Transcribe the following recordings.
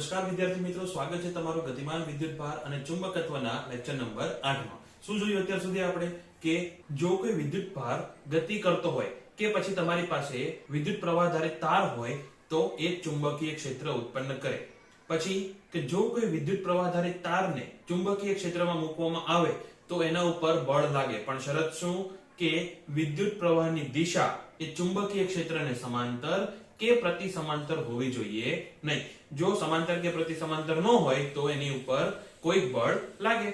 નમસ્કાર વિદ્યાર્થી મિત્રો, સ્વાગત છે તમારું ગતિમાન વિદ્યુતભાર અને ચુંબકત્વના લેક્ચર નંબર 8 માં। શું જોયું અત્યાર સુધી આપણે કે જો કોઈ વિદ્યુતભાર ગતિ કરતો હોય કે પછી તમારી પાસે વિદ્યુત પ્રવાહ ધારિત તાર હોય તો એ ચુંબકીય ક્ષેત્ર ઉત્પન્ન કરે। પછી કે જો કોઈ વિદ્યુત પ્રવાહ ધારિત તારને ચુંબકીય ક્ષેત્રમાં મૂકવામાં આવે તો એના ઉપર બળ લાગે, પણ શરત શું કે વિદ્યુત પ્રવાહની દિશા એ ચુંબકીય ક્ષેત્રને સમાંતર કે પ્રતિ સમાંતર હોવી જોઈએ નહીં। જો સમાંતર કે પ્રતિ સમાંતર ન હોય તો એની ઉપર કોઈ બળ લાગે।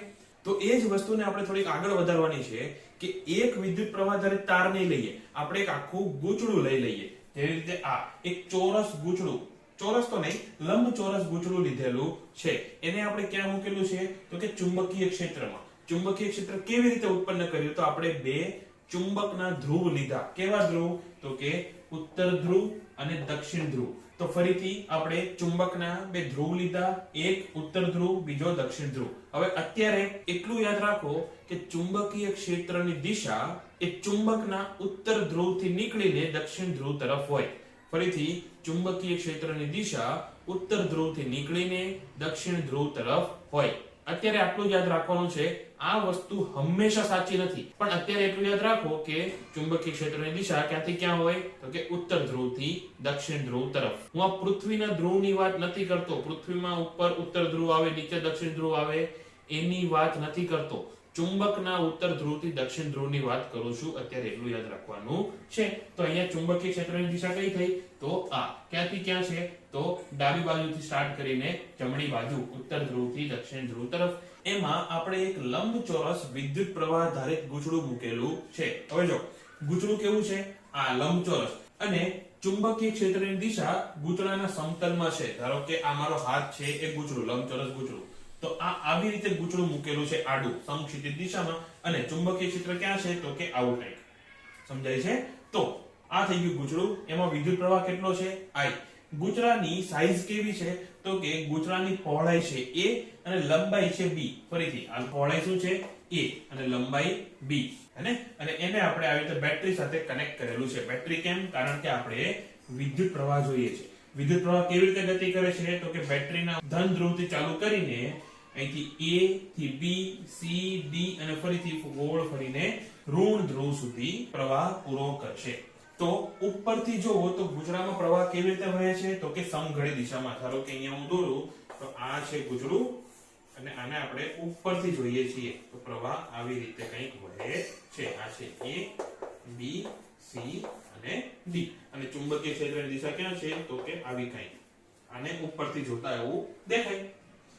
તો એ જ વસ્તુને આપણે થોડીક આગળ વધારવાની છે કે એક વિદ્યુત પ્રવાહ ધારિત તાર નહીં લઈએ, આપણે એક આખું ગૂંચળું લઈ લઈએ। જેવી રીતે આ એક ચોરસ ગૂંચળું, ચોરસ તો નહીં લંબચોરસ ગૂંચળું લીધેલું છે, એને આપણે ક્યાં મૂકેલું છે તો કે ચુંબકીય ક્ષેત્રમાં। ચુંબકીય ક્ષેત્ર કેવી રીતે ઉત્પન્ન કર્યું તો આપણે બે ચુંબકના ધ્રુવ લીધા। કેવા ધ્રુવ તો કે ઉત્તર ધ્રુવ અને દક્ષિણ ધ્રુવ। તો ફરીથી આપણે ચુંબકના બે ધ્રુવ લીધા, એક ઉત્તર ધ્રુવ, બીજો દક્ષિણ ધ્રુવ। હવે અત્યારે એટલું યાદ રાખો કે ચુંબકીય ક્ષેત્રની દિશા એ ચુંબકના ઉત્તર ધ્રુવથી નીકળીને દક્ષિણ ધ્રુવ તરફ હોય। ફરીથી ચુંબકીય ક્ષેત્રની દિશા ઉત્તર ધ્રુવથી નીકળીને દક્ષિણ ધ્રુવ તરફ હોય। અત્યારે આટલું યાદ રાખવાનું છે। આ વસ્તુ હંમેશા સાચી નથી, પણ અત્યારે એટલું યાદ રાખો કે ચુંબકીય ક્ષેત્રની દિશા ક્યાંથી ક્યાં હોય તો કે ઉત્તર ધ્રુવથી દક્ષિણ ધ્રુવ તરફ। હું આ પૃથ્વીના ધ્રુવની વાત નથી કરતો, પૃથ્વીમાં ઉપર ઉત્તર ધ્રુવ આવે, નીચે દક્ષિણ ધ્રુવ આવે એની વાત નથી કરતો, ચુંબકના ઉત્તર ધ્રુવથી દક્ષિણ ધ્રુવની વાત કરું છું। અત્યારે એટલું યાદ રાખવાનું છે। તો અહીંયા ચુંબકીય ક્ષેત્રની દિશા કઈ થઈ તો આ ક્યાંથી ક્યાં છે તો ડાબી બાજુથી સ્ટાર્ટ કરીને જમણી બાજુ ઉત્તર ધ્રુવથી દક્ષિણ ધ્રુવ તરફ। એમાં આપણે એક લંબચોરસ વિદ્યુત પ્રવાહ ધારિત ગૂંચળું મૂકેલું છે। હવે જો ગૂંચળું કેવું છે, આ લંબચોરસ, અને ચુંબકીય ક્ષેત્રની દિશા ગૂંચળાના સમતલમાં છે। ધારો કે આ મારો હાથ છે, એ ગૂંચળું લંબચોરસ ગૂંચળું, તો આ આવી રીતે ગૂંચળું મૂકેલું છે આડું સમક્ષિતિજ દિશામાં, અને ચુંબકીય ક્ષેત્ર ક્યાં છે તો કે આવું કંઈક, સમજાય છે? તો આ થઈ ગયું ગૂંચળું, એમાં વિદ્યુત પ્રવાહ કેટલો છે I। ગૂંચળાની સાઈઝ કેવી છે તો કે ગૂંચળાની પહોળાઈ છે a અને લંબાઈ છે b। ફરીથી આ પહોળાઈ શું છે a અને લંબાઈ b, અને એને આપણે આવી રીતે બેટરી સાથે કનેક્ટ કરેલું છે। બેટરી કેમ? કારણ કે આપણે વિદ્યુત પ્રવાહ જોઈએ છે। વિદ્યુત પ્રવાહ કેવી રીતે ગતિ કરે છે તો કે બેટરીના ધન ધ્રુવથી ચાલુ કરીને અહીંથી a થી b c d અને ફરીથી ગોળ ફરીને ઋણ ધ્રુવ સુધી પ્રવાહ પૂરો કરશે। તો ઉપરથી જોવો તો ગૂંચળામાં પ્રવાહ કેવી રીતે વહે છે તો કે સમઘડી દિશામાં। ધારો કે અહીંયા હું દોરું તો આ છે ગૂંચળું અને આને આપણે ઉપરથી જોઈએ છીએ તો પ્રવાહ આવી રીતે કંઈક વહે છે। આ છે a b c અને d, અને ચુંબકીય ક્ષેત્રની દિશા ક્યાં છે તો કે આવી કંઈક, આને ઉપરથી જોતા એવું દેખાય।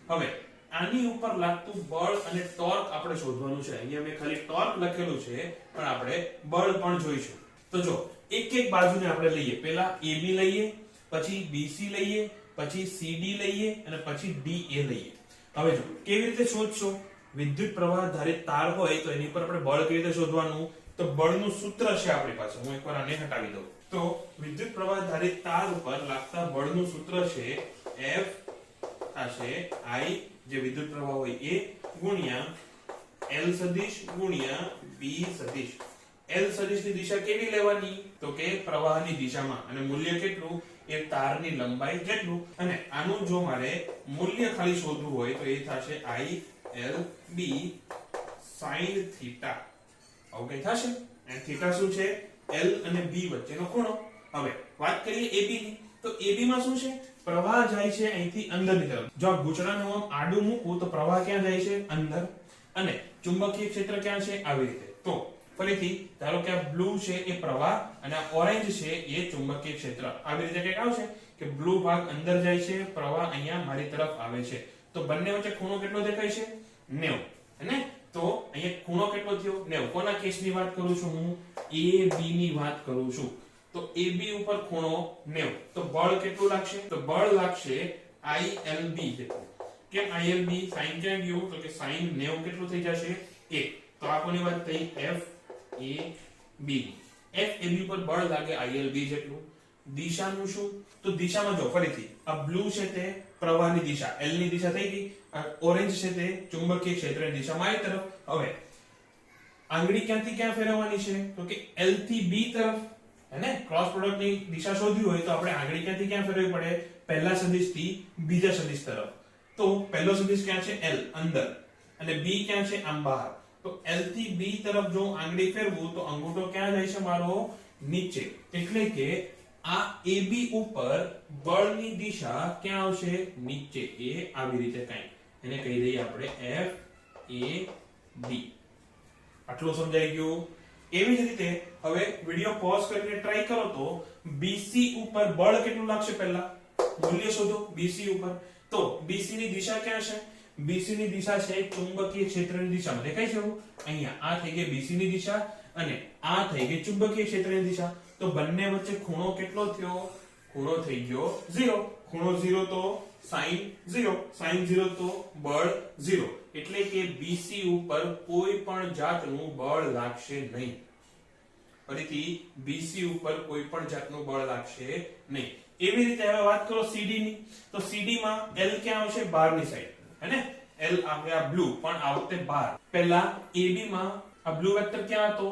હવે આની ઉપર લાગતું બળ અને ટોર્ક આપણે શોધવાનું છે। અહીંયા મેં ખાલી ટોર્ક લખેલું છે, પણ આપણે બળ પણ જોઈશું। તો જો એક એક બાજુને આપણે લઈએ, પહેલા AB લઈએ, પછી BC લઈએ, પછી CD લઈએ અને પછી DA લઈએ। હવે જો કેવી રીતે શોધશો, વિદ્યુત પ્રવાહ ધારિત તાર હોય તો એની પર આપણે બળ કેવી રીતે શોધવાનું, તો બળનું સૂત્ર છે આપણી પાસે। હું એકવાર આને હટાવી દઉં તો વિદ્યુત પ્રવાહ ધારિત તાર ઉપર લાગતા બળનું સૂત્ર છે F થશે I, જે વિદ્યુત પ્રવાહ હોય એ, ગુણ્યા L સદિશ ગુણ્યા B સદિશ। L સદિશની દિશા કેવી લેવાની તો કે પ્રવાહની દિશામાં, અને મૂલ્ય કેટલું એ તારની લંબાઈ જેટલું। અને આનું જો મારે મૂલ્ય ખાલી શોધવું હોય તો એ થશે I L B sin theta, આવું કઈ થશે। અને થીટા શું છે, L અને B વચ્ચેનો ખૂણો। હવે વાત કરીએ AB ની, તો AB માં શું છે, પ્રવાહ જાય છે અહીંથી અંદરની તરફ। જો ગૂંચળાને હું આડું મૂકું તો પ્રવાહ ક્યાં જાય છે, અંદર, અને ચુંબકીય ક્ષેત્ર ક્યાં છે, આવી રીતે। તો ફરીથી ધારો કે આ બ્લુ છે એ પ્રવાહ અને આ ઓરેન્જ છે એ ચુંબકીય ક્ષેત્ર, આવી રીતે કંઈક આવશે કે બ્લુ ભાગ અંદર જાય છે, પ્રવાહ અહીંયા મારી તરફ આવે છે। તો બંને વચ્ચે ખૂણો કેટલો દેખાય છે, 90, અને તો અહીંયા ખૂણો કેટલો થયો 90। કોના કેસની વાત કરું છું હું, AB ની વાત કરું છું। તો AB ઉપર ખૂણો 90, તો બળ કેટલું લાગશે તો બળ લાગશે ILB જેટલું। કેમ ILB, sin ક્યાં ગયું તો કે sin 90 કેટલું થઈ જશે 1। તો આ કોની વાત થઈ, FAB। FAB પર બળ લાગે ILB જેટલું। દિશાનું શું, તો દિશામાં જો ફરીથી આ બ્લુ છે તે પ્રવાહની દિશા, L ની દિશા થઈ ગઈ, આ ઓરેન્જ છે તે ચુંબકીય ક્ષેત્રની દિશા મારી તરફ। હવે આંગળી ક્યાંથી ક્યાં ફેરવવાની છે તો કે L થી B તરફ, હેને ક્રોસ પ્રોડક્ટ ની દિશા શોધવી હોય તો આપણે આંગળી ક્યાંથી ક્યાં ફેરવવી પડે પહેલા સદિશ થી બીજા સદિશ તરફ તો પહેલો સદિશ ક્યાં છે L અંદર અને B ક્યાં છે આમ બહાર તો L થી B તરફ જો આંગળી ફેરવું તો અંગૂઠો ક્યાં જાય છે મારો નીચે એટલે કે આ AB ઉપર બળની દિશા ક્યાં આવશે નીચે એ આવી રીતે કાઈ એને કહી દઈએ આપણે F A B આટલું સમજાઈ ગયું એવી જ રીતે હવે વિડિયો પોઝ કરીને ટ્રાય કરો તો BC ઉપર બળ કેટલું લાગશે પહેલા મૂલ્ય શોધો BC ઉપર તો BC ની દિશા ક્યાં છે BC ની દિશા છે ચુંબકીય ક્ષેત્રની દિશામાં દેખાય છે અહીંયા આ થઈ ગઈ BC ની દિશા અને આ થઈ ગઈ ચુંબકીય ક્ષેત્રની દિશા તો બંને વચ્ચે ખૂણો કેટલો થયો ખૂણો થઈ ગયો 0 ખૂણો 0 તો sin 0 તો બળ 0 એટલે કે BC ઉપર કોઈ પણ જાતનું બળ લાગશે નહીં ફરીથી BC ઉપર કોઈ પણ જાતનું બળ લાગશે નહીં એવી રીતે હવે વાત કરો CD ની તો CD માં L ક્યાં આવશે બહારની સાઈડ હેને L આપણે આ બ્લુ પણ આ વખતે બહાર પહેલા AB માં આ બ્લુ વેક્ટર ક્યાં હતો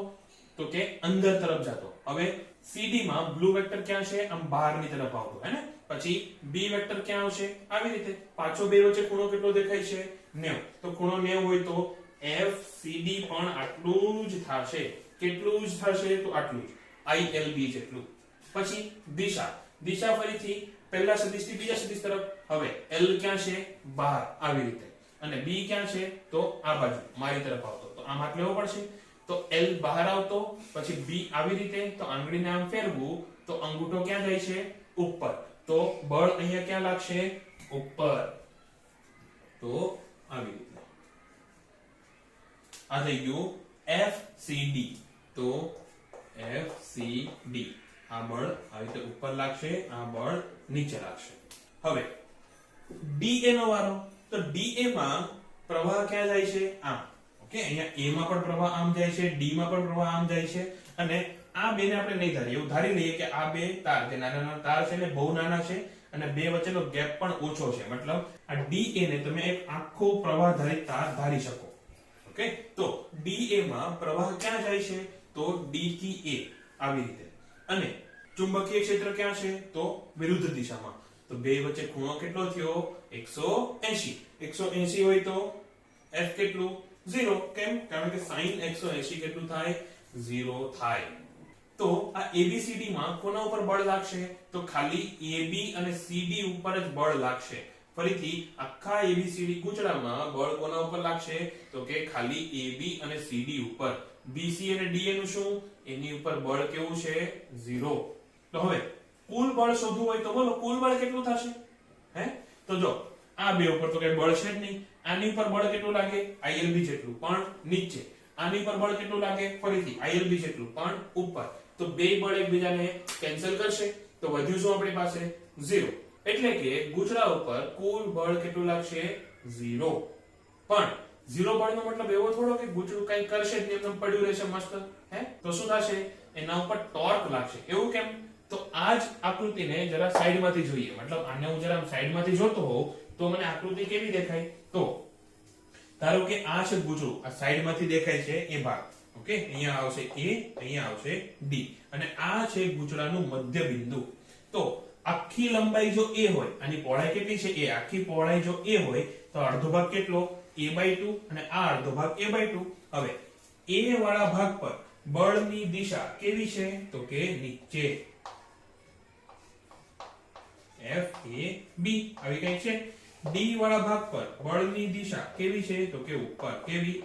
તો કે અંદર તરફ જતો હવે CD માં બ્લુ વેક્ટર ક્યાં છે આમ બહારની તરફ આવતો હેને પછી B વેક્ટર ક્યાં આવશે આવી રીતે પાછો બે વચ્ચે ખૂણો કેટલો દેખાય છે 90 તો ખૂણો 90 હોય તો FCD પણ આટલું જ થશે કેટલું જ થશે તો આટલું જ ILB જેટલું પછી દિશા ફરીથી પહેલા સદિશ થી બીજા સદિશ તરફ હવે L ક્યાં છે બહાર આવી રીતે અને B ક્યાં છે તો આ બાજુ મારી તરફ આવતો તો આમ હાથ લેવો પડશે તો L બહાર આવતો પછી B આવી રીતે તો આંગળીને આમ ફેરવું તો અંગૂઠો ક્યાં જાય છે ઉપર તો બળ અહીંયા ક્યાં લાગશે ઉપર તો આવી રીતે આ થઈ ગયું FCD તો FCD આ બળ આવી રીતે ઉપર લાગશે આ બળ નીચે લાગશે હવે DA નો વારો તો DA માં પ્રવાહ ક્યાં જાય છે આમ ઓકે અહીંયા A માં પણ પ્રવાહ આમ જાય છે D માં પણ પ્રવાહ આમ જાય છે અને આ બે ને આપણે નહીં ધારીએ એવું ધારી લઈએ કે આ બે તાર જે નાના નાના તાર છે ને બહુ નાના છે અને બે વચ્ચેનો ગેપ પણ ઓછો છે મતલબ આ DA ને તમે એક આખો પ્રવાહ ધારિત તાર ધારી શકો ઓકે તો DA માં પ્રવાહ ક્યાં જાય છે તો D થી A આવી રીતે અને ચુંબકીય ક્ષેત્ર ક્યાં છે તો વિરુદ્ધ દિશામાં તો બે વચ્ચે ખૂણો કેટલો થયો 180 હોય તો F કેટલું 0 કેમ કારણ કે sin 180 કેટલું થાય 0 થાય તો આ ABCD માં કોના ઉપર બળ લાગશે તો ખાલી AB અને CD ઉપર જ બળ લાગશે ફરીથી આખા ABCD ગૂંચળામાં બળ કોના ઉપર લાગશે તો કે ખાલી AB અને CD ઉપર BC અને DA નું શું એની ઉપર બળ કેવું છે 0 તો હવે કુલ બળ શોધવું હોય તો બોલો કુલ બળ કેટલું થશે હે તો જો આ બે ઉપર તો કઈ બળ છે જ નહીં આની ઉપર બળ કેટલું લાગે ILB જેટલું પણ નીચે આની ઉપર બળ કેટલું લાગે ફરીથી ILB જેટલું પણ ઉપર તો બે બળ એકબીજાને કેન્સલ કરશે તો વધ્યું શું આપણી પાસે 0 એટલે કે ગૂંચળા ઉપર કુલ બળ કેટલું લાગશે 0 પણ 0 બળનો મતલબ એવો થોડો કે ગૂંચળું કંઈ કરશે જ નહીં એમ પડ્યું રહેશે મસ્ત હે તો શું થશે એના ઉપર ટોર્ક લાગશે એવું કેમ તો આ જ આકૃતિને જરા સાઈડમાંથી જોઈએ મતલબ આને હું જરા સાઈડમાંથી જોતો હોઉં તો મને આકૃતિ કેવી દેખાય તો ધારો કે આ છે ગૂંચળું આ સાઈડમાંથી દેખાય છે એ ભાગ ઓકે અહીંયા આવશે A અહીંયા આવશે D અને આ છે ગૂંચળાનું મધ્ય બિંદુ તો આખી લંબાઈ જો A હોય આની પહોળાઈ કેટલી છે A આખી પહોળાઈ જો A હોય તો અડધો ભાગ કેટલો A/2 અને આ અડધો ભાગ A/2 હવે A વાળા ભાગ પર બળની દિશા કેવી છે તો કે નીચે F A B આવી કઈ છે D વાળા ભાગ પર બળની દિશા કેવી છે તો કે ઉપર કેવી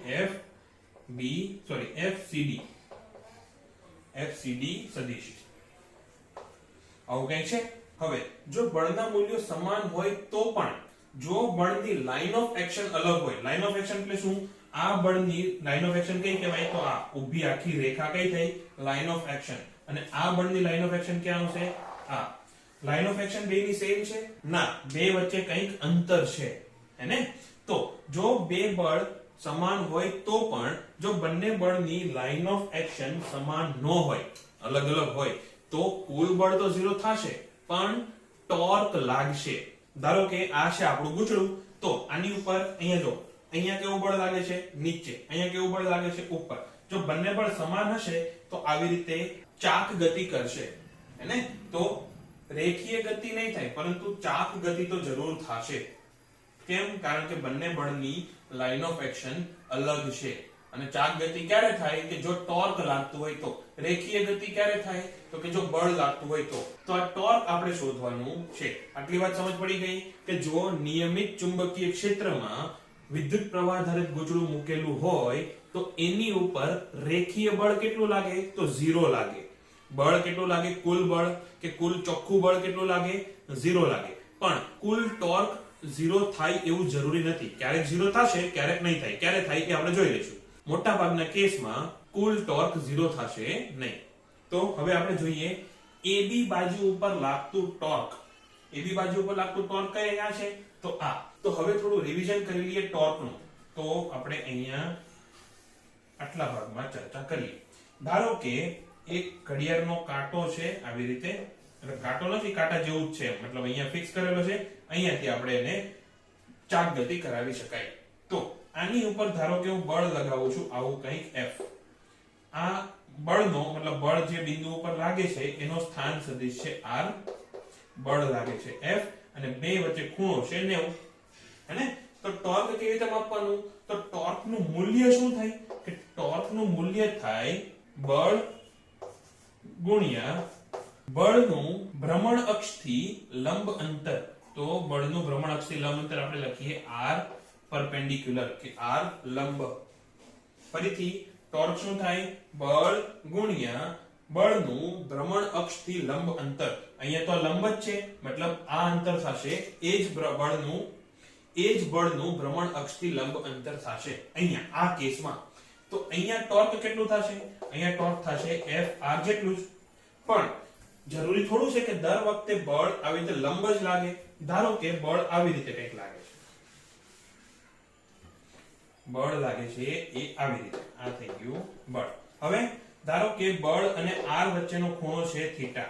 FCD સદિશ આવું કઈ છે હવે જો બળના મૂલ્યો સમાન હોય તો પણ જો બળની લાઇન ઓફ એક્શન અલગ હોય લાઇન ઓફ એક્શન એટલે શું આ બળની લાઇન ઓફ એક્શન કઈ કહેવાય તો આ ઊભી આખી રેખા કઈ થઈ લાઇન ઓફ એક્શન અને આ બળની લાઇન ઓફ એક્શન ક્યાં આવશે આ લાઇન ઓફ એક્શન બે ની સેમ છે ના બે વચ્ચે કંઈક અંતર છે હેને તો જો બે બળ સમાન હોય તો પણ જો બંને બળની લાઇન ઓફ એક્શન સમાન ન હોય અલગ અલગ હોય તો કુલ બળ તો 0 થશે પણ ટોર્ક લાગશે ધારો કે આ છે આપણું ગૂંચળું તો આની ઉપર અહીંયા જો અહીંયા કેવું બળ લાગે છે નીચે અહીંયા કેવું બળ લાગે છે ઉપર જો બંને બળ સમાન હશે તો આવી રીતે ચાક ગતિ કરશે, હેને? તો રેખીય ગતિ નહીં થાય, પરંતુ ચાક ગતિ તો જરૂર થશે. કેમ? કારણ કે બંને બળની લાઇન ઓફ એક્શન અલગ છે. અને ચાક ગતિ ક્યારે થાય? કે જો ટોર્ક લાગતું હોય તો. રેખીય ગતિ ક્યારે થાય? તો કે જો બળ લાગતું હોય તો. તો આ ટોર્ક આપણે શોધવાનું છે. આટલી વાત સમજ પડી ગઈ કે જો નિયમિત ચુંબકીય ક્ષેત્રમાં વિદ્યુત પ્રવાહ ધારિત ગૂંચળું મૂકેલું હોય તો એની ઉપર રેખીય બળ કેટલું લાગે? તો 0 લાગે. બળ કેટલું લાગે? કુલ બળ કે કુલ ચોખ્ખું બળ કેટલું લાગે? 0 લાગે. પણ કુલ ટોર્ક 0 થાય એવું જરૂરી નથી. ક્યારેક 0 થશે, ક્યારેક નહીં થાય. ક્યારે થાય એ આપણે જોઈ લઈશું. મોટા ભાગના કેસમાં કુલ ટોર્ક 0 થશે નહીં. તો હવે આપણે જોઈએ AB બાજુ ઉપર લાગતું ટોર્ક. AB બાજુ ઉપર લાગતું ટોર્ક કયા છે? તો આ. તો હવે થોડું રિવિઝન કરી લઈએ ટોર્કનું. તો આપણે અહીંયા આટલા ભાગમાં ચર્ચા કરીએ. ધારો કે એક ઘડિયાળનો કાંટો છે આવી રીતે, એટલે કાંટો નથી, કાંટા જેવું જ છે, મતલબ અહીંયા ફિક્સ કરેલો છે. અહીંયાથી આપણે એને ચાક ગતિ કરાવી શકાય. તો આની ઉપર ધારો કે હું બળ લગાવું છું આવું કંઈક F. આ બળનો મતલબ બળ જે બિંદુ ઉપર લાગે છે એનો સ્થાન સદિશ છે R. બળ લાગે છે F અને બે વચ્ચે ખૂણો છે 90. હેને? તો ટોર્ક કેવી રીતે માપવાનું? તો ટોર્કનું મૂલ્ય શું થાય? કે ટોર્કનું મૂલ્ય થાય બળ ગુણ્યા બળનું ભ્રમણ અક્ષથી લંબ અંતર. તો બળનું ભ્રમણ અક્ષથી લંબ અંતર આપણે લખીએ R પરપેન્ડિક્યુલર કે R લંબ. ફરીથી ટોર્ક શું થાય? બળ ગુણ્યા બળનું ભ્રમણ અક્ષથી લંબ અંતર. અહીંયા તો લંબ જ છે, મતલબ આ અંતર થશે એ જ બળનું ભ્રમણ અક્ષથી લંબ અંતર થશે અહીંયા આ કેસમાં. તો અહીંયા ટોર્ક કેટલું થશે? અહીંયા ટોર્ક થશે Fr જેટલું જ. પણ જરૂરી થોડું છે કે દર વખતે બળ આવી રીતે લંબ જ લાગે. ધારો કે બળ આવી રીતે કંઈક લાગે છે, બળ લાગે છે એ આવી રીતે, આ થઈ ગયું બળ. હવે ધારો કે બળ અને R વચ્ચેનો ખૂણો છે થીટા.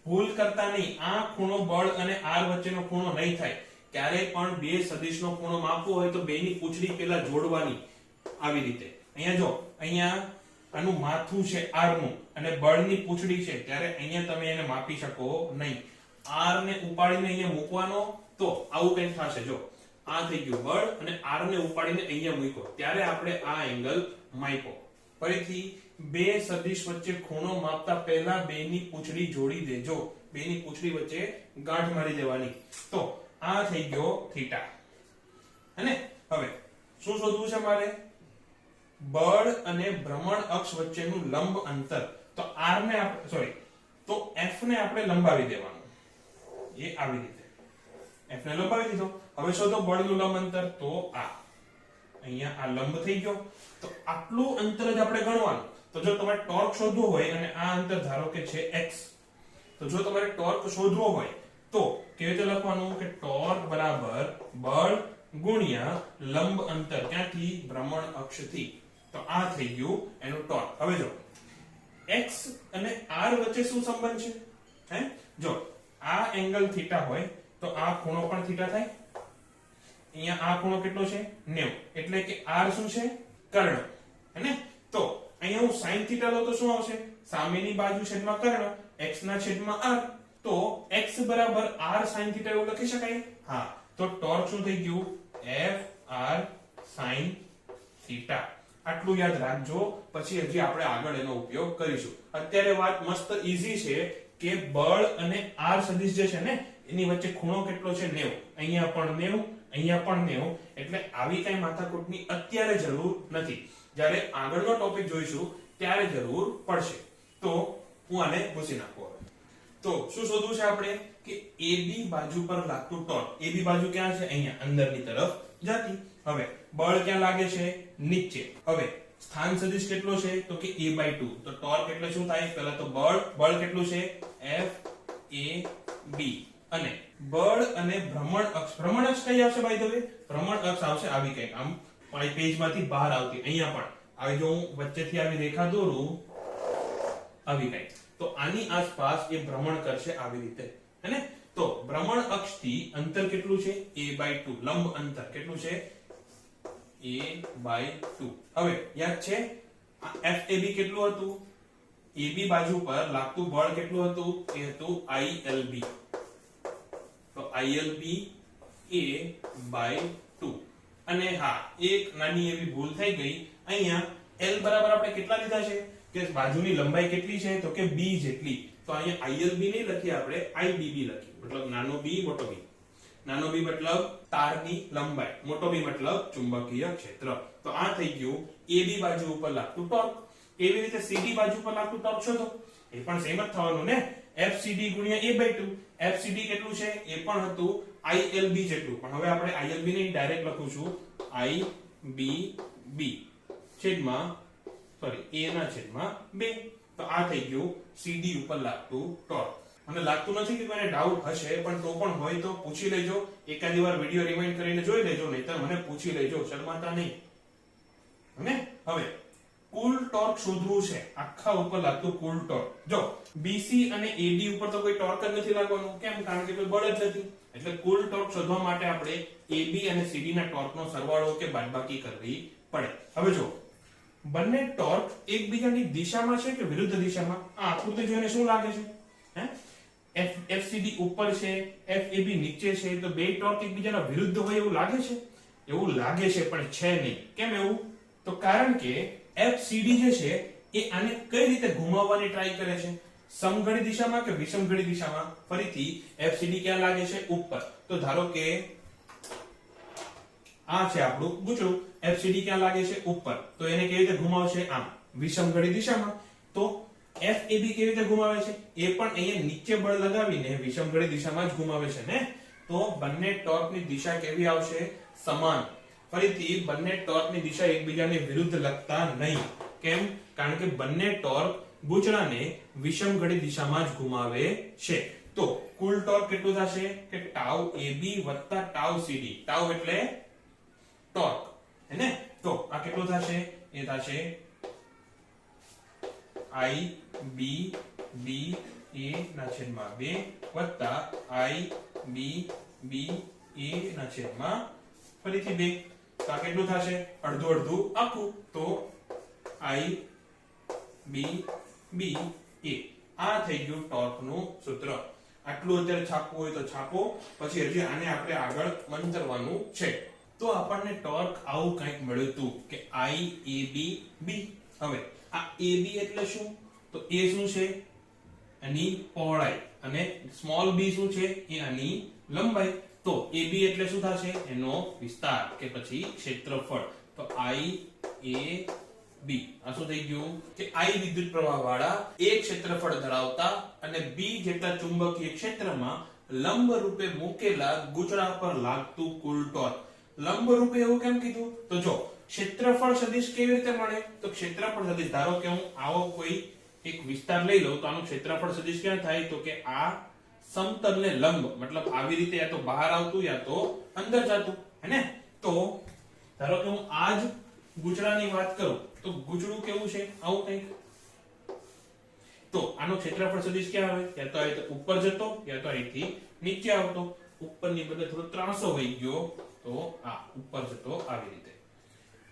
ભૂલ કરતા નહીં, આ ખૂણો બળ અને R વચ્ચેનો ખૂણો નહીં થાય. ક્યારે પણ બે સદિશનો ખૂણો માપવો હોય તો બેની પૂંછડી પહેલા જોડવાની આવી રીતે. અહીંયા જો, અહીંયા આનું માથું છે R નું અને બળની પૂંછડી છે, ત્યારે અહીંયા તમે એને માપી શકો નહીં. R ને ઉપાડીને અહીંયા મૂકવાનો તો આવું કંઈક થશે. જો આ થઈ ગયું બળ અને R ને ઉપાડીને અહીંયા મૂક્યો, ત્યારે આપણે આ એંગલ માપ્યો. ફરીથી બે સદિશ વચ્ચે ખૂણો માપતા પહેલા બેની પૂંછડી જોડી દેજો. બેની પૂંછડી વચ્ચે ગાંઠ મારી દેવાની. તો આ થઈ ગયો થીટા. હેને? હવે શું શોધવું છે મારે? બળ અને ભ્રમણ અક્ષ વચ્ચેનું લંબ અંતર. તો R ને આપણે તો F ને આપણે લંબાવી દેવાનું. એ આવી રીતે F ને લંબાવી દીધો. હવે શોધો બળનું લંબ અંતર. તો આ અહીંયા આ લંબ થઈ ગયો. તો આટલું અંતર જ આપણે ગણવાનું. તો જો તમારે ટોર્ક શોધવો હોય અને આ અંતર ધારો કે છે x, તો જો તમારે ટોર્ક શોધવો હોય તો કેવી રીતે લખવાનું? કે ટોર્ક બરાબર બળ ગુણ્યા લંબ અંતર. ક્યાંથી? ભ્રમણ અક્ષથી. તો આ થઈ ગયું એનું ટોર્ક. હવે જો x અને r વચ્ચે શું સંબંધ છે? હે, જો આ એંગલ થીટા હોય તો આ ખૂણો પણ થીટા થાય. અહીંયા આ ખૂણો કેટલો છે? 90. એટલે કે r શું છે? કર્ણ. હેને? તો અહીંયા હું sin થીટા લો તો શું આવશે? સામેની બાજુ છેદમાં કર્ણ, x ના છેદમાં r. તો x બરાબર r sin થીટા એવું લખી શકાય. હા, તો ટોર્ક શું થઈ ગયું? F r sin theta. આટલું યાદ રાખજો, પછી હજી આપણે આગળ એનો ઉપયોગ કરીશું. અત્યારે વાત મસ્ત ઈઝી છે કે બળ અને r સદિશ જે છે ને એની વચ્ચે ખૂણો કેટલો છે? 90. અહીંયા પણ 90, અહીંયા પણ 90. એટલે આવી કઈ માથાકૂટની અત્યારે જરૂર નથી. જ્યારે આગળનો ટોપિક જોઈશું ત્યારે જરૂર પડશે. તો હું આને ભૂસી નાખું. હવે તો શું શોધવું છે આપણે? કે AB બાજુ પર લાગતું ટોર્ક. AB બાજુ ક્યાં છે? અહીંયા અંદરની તરફ જતી. હવે બળ ક્યાં લાગે છે? નીચે. હવે સ્થાન સદિશ કેટલો છે? તો કે a/2. તો ટોર્ક એટલે શું થાય? પહેલા તો બળ કેટલું છે? F a b. અને બળ અને ભ્રમણ અક્ષ કઈ આવશે? બાય ધ વે ભ્રમણ અક્ષ આવશે આવી કંઈક, આમ પેજમાંથી બહાર આવતી. અહીંયા પણ આવી, જો હું વચ્ચેથી આવી રેખા દોરું આવી કંઈક, તો આની આસપાસ એ ભ્રમણ કરશે આવી રીતે. હેને? તો ભ્રમણ અક્ષથી અંતર કેટલું છે? a/2. લંબ અંતર કેટલું છે? a/2. હવે યાદ છે આ FAB કેટલું હતું? AB બાજુ પર લાગતું બળ કેટલું હતું? એ હતું ILB. તો ILB A/2. અને હા, એક નાની એવી ભૂલ થઈ ગઈ. અહીંયા L બરાબર આપણે કેટલા લીધા છે કે બાજુની લંબાઈ કેટલી છે? તો કે B જેટલી. તો અહીંયા ILB નહીં લખીએ, આપણે IBB લખીએ. મતલબ નાનો b મોટો b. નાનો b મતલબ તારની લંબાઈ, મોટો b મતલબ ચુંબકીય ક્ષેત્ર. તો આ થઈ ગયું AB બાજુ ઉપર લાગતું ટોર્ક. એવી રીતે CD બાજુ પર લાગતું ટોર્ક શોધો. એ પણ સેમ જ થવાનું ને, FCD ગુણ્યા A/2. FCD કેટલું છે? એ પણ હતું ILB જેટલું. પણ હવે આપણે ILB ને ડાયરેક્ટ લખું છું IBB છેદમાં A ના છેદમાં 2. તો આ થઈ ગયું CD ઉપર લાગતું ટોર્ક. મને લાગતું નથી કે કોઈને ડાઉટ હશે, પણ તો પણ હોય તો પૂછી લેજો. એકાદી વાર વિડિયો રિવાઇન્ડ કરીને જોઈ લેજો, નહીતર મને પૂછી લેજો, શરમાતા નહીં. અને હવે કુલ ટોર્ક શોધવું છે, આખા ઉપર લાગતું કુલ ટોર્ક. જો BC અને AD ઉપર તો કોઈ ટોર્ક જ નથી લાગવાનું. કેમ? કારણ કે કોઈ બળ જ નથી. એટલે કુલ ટોર્ક શોધવા માટે આપણે AB અને CD ના ટોર્કનો સરવાળો કે બાદબાકી કરવી પડે. હવે જો બંને ટોર્ક એકબીજાની દિશામાં છે કે વિરુદ્ધ દિશામાં? આ આકૃતિ જોઈને શું લાગે છે? FCD ઉપર છે, FAB નીચે છે, તો બે ટોર્ક એકબીજાના વિરુદ્ધ હોય એવું લાગે છે? એવું લાગે છે, પણ છે નહીં. કેમ એવું? તો કારણ કે FCD જે છે એ આને કઈ રીતે ઘુમાવવાની ટ્રાય કરે છે? સમઘડી દિશામાં કે વિષમઘડી દિશામાં? ફરીથી FCD ક્યાં લાગે છે? ઉપર. તો ધારો કે આ છે આપણું ગૂંચળું. FCD ક્યાં લાગે છે? ઉપર. તો એને કેવી રીતે ઘુમાવશે? આમ, વિષમઘડી દિશામાં. તો FAB કેવી રીતે ઘુમાવે છે? એ પણ અહીંયા નીચે બળ લગાવીને વિષમઘડી દિશામાં જ ઘુમાવે છે ને. તો બંને ટોર્કની દિશા કેવી આવશે? સમાન. ફરીથી બંને ટોર્કની દિશા એકબીજાને વિરુદ્ધ લગતા નહીં. કેમ? કારણ કે બંને ટોર્ક ગૂંચળાને વિષમઘડી દિશામાં જ ઘુમાવે છે. તો કુલ ટોર્ક કેટલું થશે? કે ટાઉ AB વત્તા ટાઉ CD. ટાઉ એટલે ટોર્ક, હે ને? તો આ કેટલું થશે? એ થશે IBB A ના છેદમાં 2 વત્તા IBB A ના છેદમાં ફરીથી 2. તો આ કેટલું થશે? અડધું અડધું આખું. તો IBB A. આ થઈ ગયું ટોર્કનું સૂત્ર. આટલું અત્યારે છાપવું હોય તો છાપો, પછી હજી આને આપણે આગળ મંતરવાનું છે. તો આપણને ટોર્ક આવું કંઈક મળ્યું હતું કે IABB. હવે આ AB એટલે શું? તો A શું છે? આની પહોળાઈ, અને સ્મોલ b શું છે? એ આની લંબાઈ. તો AB એટલે શું થશે? એનો વિસ્તાર કે પછી ક્ષેત્રફળ. તો IAB. આ શું થઈ ગયું? કે I વિદ્યુત પ્રવાહ વાળા એક ક્ષેત્રફળ ધરાવતા અને B જેટલા ચુંબકીય ક્ષેત્રમાં લંબ રૂપે મૂકેલા ગૂંચળા પર લાગતું કુલ ટોર્ક. લંબ રૂપે એવું કેમ કીધું? તો જો ક્ષેત્રફળ સદિશ કેવી રીતે મળે? તો ક્ષેત્રફળ સદિશ, ધારો કે હું આવો કોઈ એક વિસ્તાર લઈ લઉં તો આનું ક્ષેત્રફળ સદિશ ક્યાં થાય? તો કે આ સમતલને લંબ, મતલબ આવી રીતે યા તો બહાર આવતું યા તો અંદર જતું, હે ને? તો ધારો કે હું આ જ ગૂંચળાની વાત કરું તો ગૂંચળું કેવું છે? આવું કંઈક. તો આનો ક્ષેત્રફળ સદિશ ક્યાં આવે? યા તો અહીં ઉપર જતો યા તો અહીંથી નીચે આવતો. ઉપરની બદલે થોડો ત્રાસો વહી ગયો, તો આ ઉપર જતો આવી રીતે.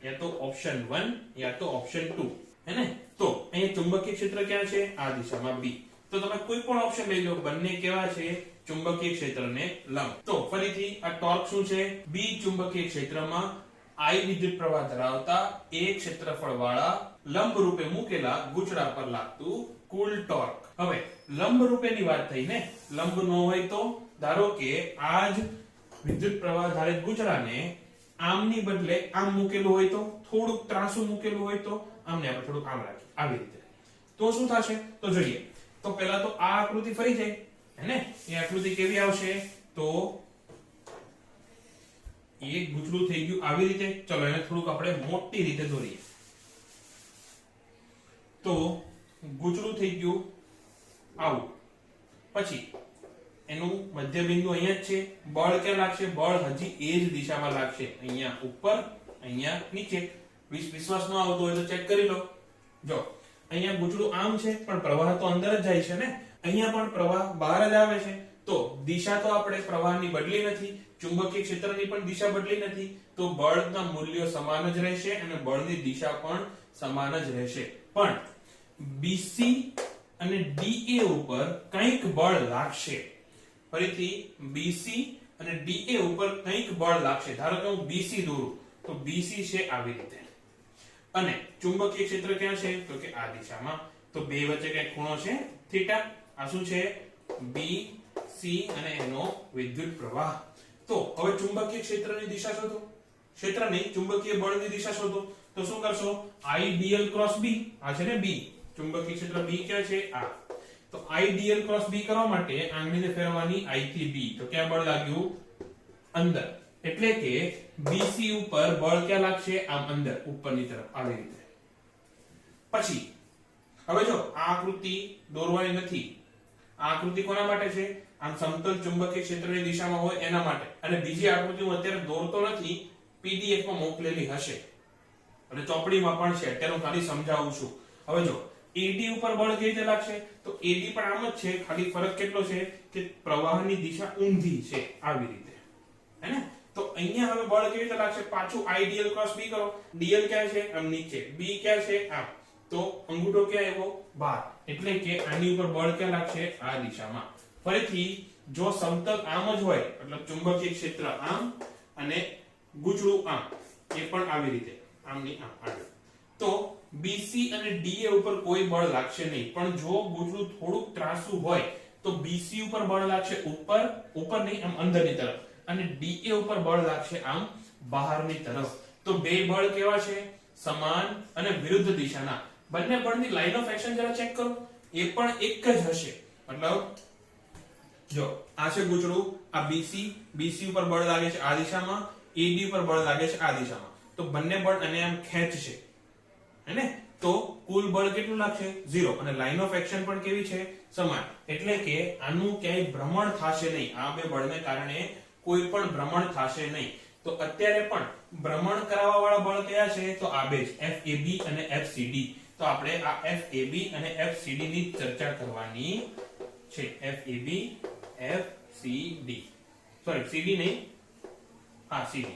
યા તો ઓપ્શન 1 યા તો ઓપ્શન 2, હે ને? તો અહીંયા ચુંબકીય ક્ષેત્ર ક્યાં છે? આ દિશામાં B. તો તમે કોઈ પણ ઓપ્શન લઈ લો, બંને કેવા છે? ચુંબકીય ક્ષેત્રને લંબ. તો ફરીથી આ ટોર્ક શું છે? B ચુંબકીય ક્ષેત્રમાં I વિદ્યુત પ્રવાહ ધરાવતા એક ક્ષેત્રફળ વાળા લંબ રૂપે મૂકેલા ગૂંચળા પર લાગતું કુલ ટોર્ક. હવે લંબ રૂપેની વાત થઈ ને, લંબ ન હોય તો ધારો કે આ જ વિદ્યુત પ્રવાહ ધારિત ગૂંચળાને આમની બદલે આમ મૂકેલું હોય તો, થોડુંક ત્રાંસું મૂકેલું હોય તો આમને આપણે થોડુંક આમ રાખીએ, આવી રીતે. તો શું થશે? તો જોઈએ. તો પહેલા તો આ આકૃતિ ફરી જાય, હે ને? એ આકૃતિ કેવી આવશે? તો એક ગૂંચળું થઈ ગયું આવી રીતે. ચલો એને થોડુંક આપણે મોટી રીતે દોરીએ. તો ગૂંચળું થઈ ગયું આવું. પછી એનું મધ્ય બિંદુ અહીંયા જ છે. બળ ક્યાં લાગશે? બળ હજી એ જ દિશામાં લાગશે, અહીંયા ઉપર, અહીંયા નીચે. વિશ્વાસ ન આવતો હોય તો ચેક કરી લો. જો અહીંયા ગૂંચળું આમ છે, પણ પ્રવાહ તો અંદર જ જાય છે ને. અહીંયા પણ પ્રવાહ બહાર જ આવે છે. તો દિશા તો આપણે પ્રવાહની બદલી નથી, ચુંબકીય ક્ષેત્રની પણ દિશા બદલી નથી. તો બળના મૂલ્યો સમાન જ રહેશે અને બળની દિશા પણ સમાન જ રહેશે. પણ BC અને DA ઉપર કંઈક બળ લાગશે. ફરીથી BC અને DA ઉપર કંઈક બળ લાગશે. ધારો કે હું BC દોરું તો BC છે આવી રીતે, અને ચુંબકીય ક્ષેત્ર ક્યાં છે તો કે આ દિશામાં. તો બે વચ્ચે કઈ ખૂણો છે થીટા. આ શું છે BC અને એનો વિદ્યુત પ્રવાહ. તો હવે ચુંબકીય ક્ષેત્રની દિશા શોધો. ક્ષેત્ર નહીં, ચુંબકીય બળની દિશા શોધો. તો શું કરશો? IDL cross B. આ છે ને B, ચુંબકીય ક્ષેત્ર B ક્યાં છે? આ. તો IDL ક્રોસ B કરવા માટે આંગળીને ફેરવવાની I થી B. તો ક્યાં બળ લાગ્યું? અંદર. એટલે કે BC ઉપર બળ ક્યાં લાગશે? આમ અંદર, ઉપરની તરફ, આવી રીતે. પછી હવે જો આ આકૃતિ દોરવાની નથી. આ આકૃતિ કોના માટે છે? આમ સમતલ ચુંબકીય ક્ષેત્રની દિશામાં હોય એના માટે. અને બીજી આકૃતિ હું અત્યારે દોરતો નથી, PDF માં મોકલેલી હશે અને ચોપડીમાં પણ છે. અત્યારે હું ખાલી સમજાવું છું. હવે જો AD ઉપર બળ કેવી રીતે લાગશે? તો AD પણ આમ જ છે, ખાલી ફરક કેટલો છે કે પ્રવાહની દિશા ઊંધી છે, આવી રીતે. હે ને? તો અહીંયા હવે બળ કેવી રીતે લાગશે? પાછું IDL ક્રોસ B કરો. DL ક્યાં છે? આમ નીચે. B ક્યાં છે? આમ. તો અંગૂઠો ક્યાં આવ્યો? બહાર. એટલે કે આની ઉપર બળ ક્યાં લાગશે? આ દિશામાં. ફરીથી જો સમતલ આમ જ હોય, મતલબ ચુંબકીય ક્ષેત્ર આમ અને ગૂંચળું આમ, એ પણ આવી રીતે, આમની આમ આગળ, તો BC અને DA ઉપર કોઈ બળ લાગશે નહીં. પણ જો ગૂંચળું થોડુંક ત્રાંસુ હોય તો BC ઉપર બળ લાગશે ઉપર, ઉપર નહીં, આમ અંદરની તરફ, અને DA ઉપર બળ લાગશે આમ બહારની તરફ. તો બે બળ કેવા છે? સમાન અને વિરુદ્ધ દિશાના. બંને બળની લાઈન ઓફ એક્શન જરા ચેક કરો, એ પણ એક જ હશે. મતલબ જો આ છે ગૂંચળું, આ BC ઉપર બળ લાગે છે આ દિશામાં, AD ઉપર બળ લાગે છે આ દિશામાં. તો બંને બળ અને આમ ખેંચશે, હેને? તો કુલ બળ કેટલું લાગશે? 0. અને લાઈન ઓફ એક્શન પણ કેવી છે? સમાન. એટલે કે આનું ક્યાંય ભ્રમણ થશે નહીં. આ બે બળને કારણે કોઈ પણ ભ્રમણ થશે નહીં. તો અત્યારે પણ ભ્રમણ કરાવવા વાળા બળ કયા છે? તો આ બે જ, FAB અને FCD. તો આપણે આ FAB અને FCD ની ચર્ચા કરવાની છે. FAB FCD, સોરી CD નહીં, હા CD.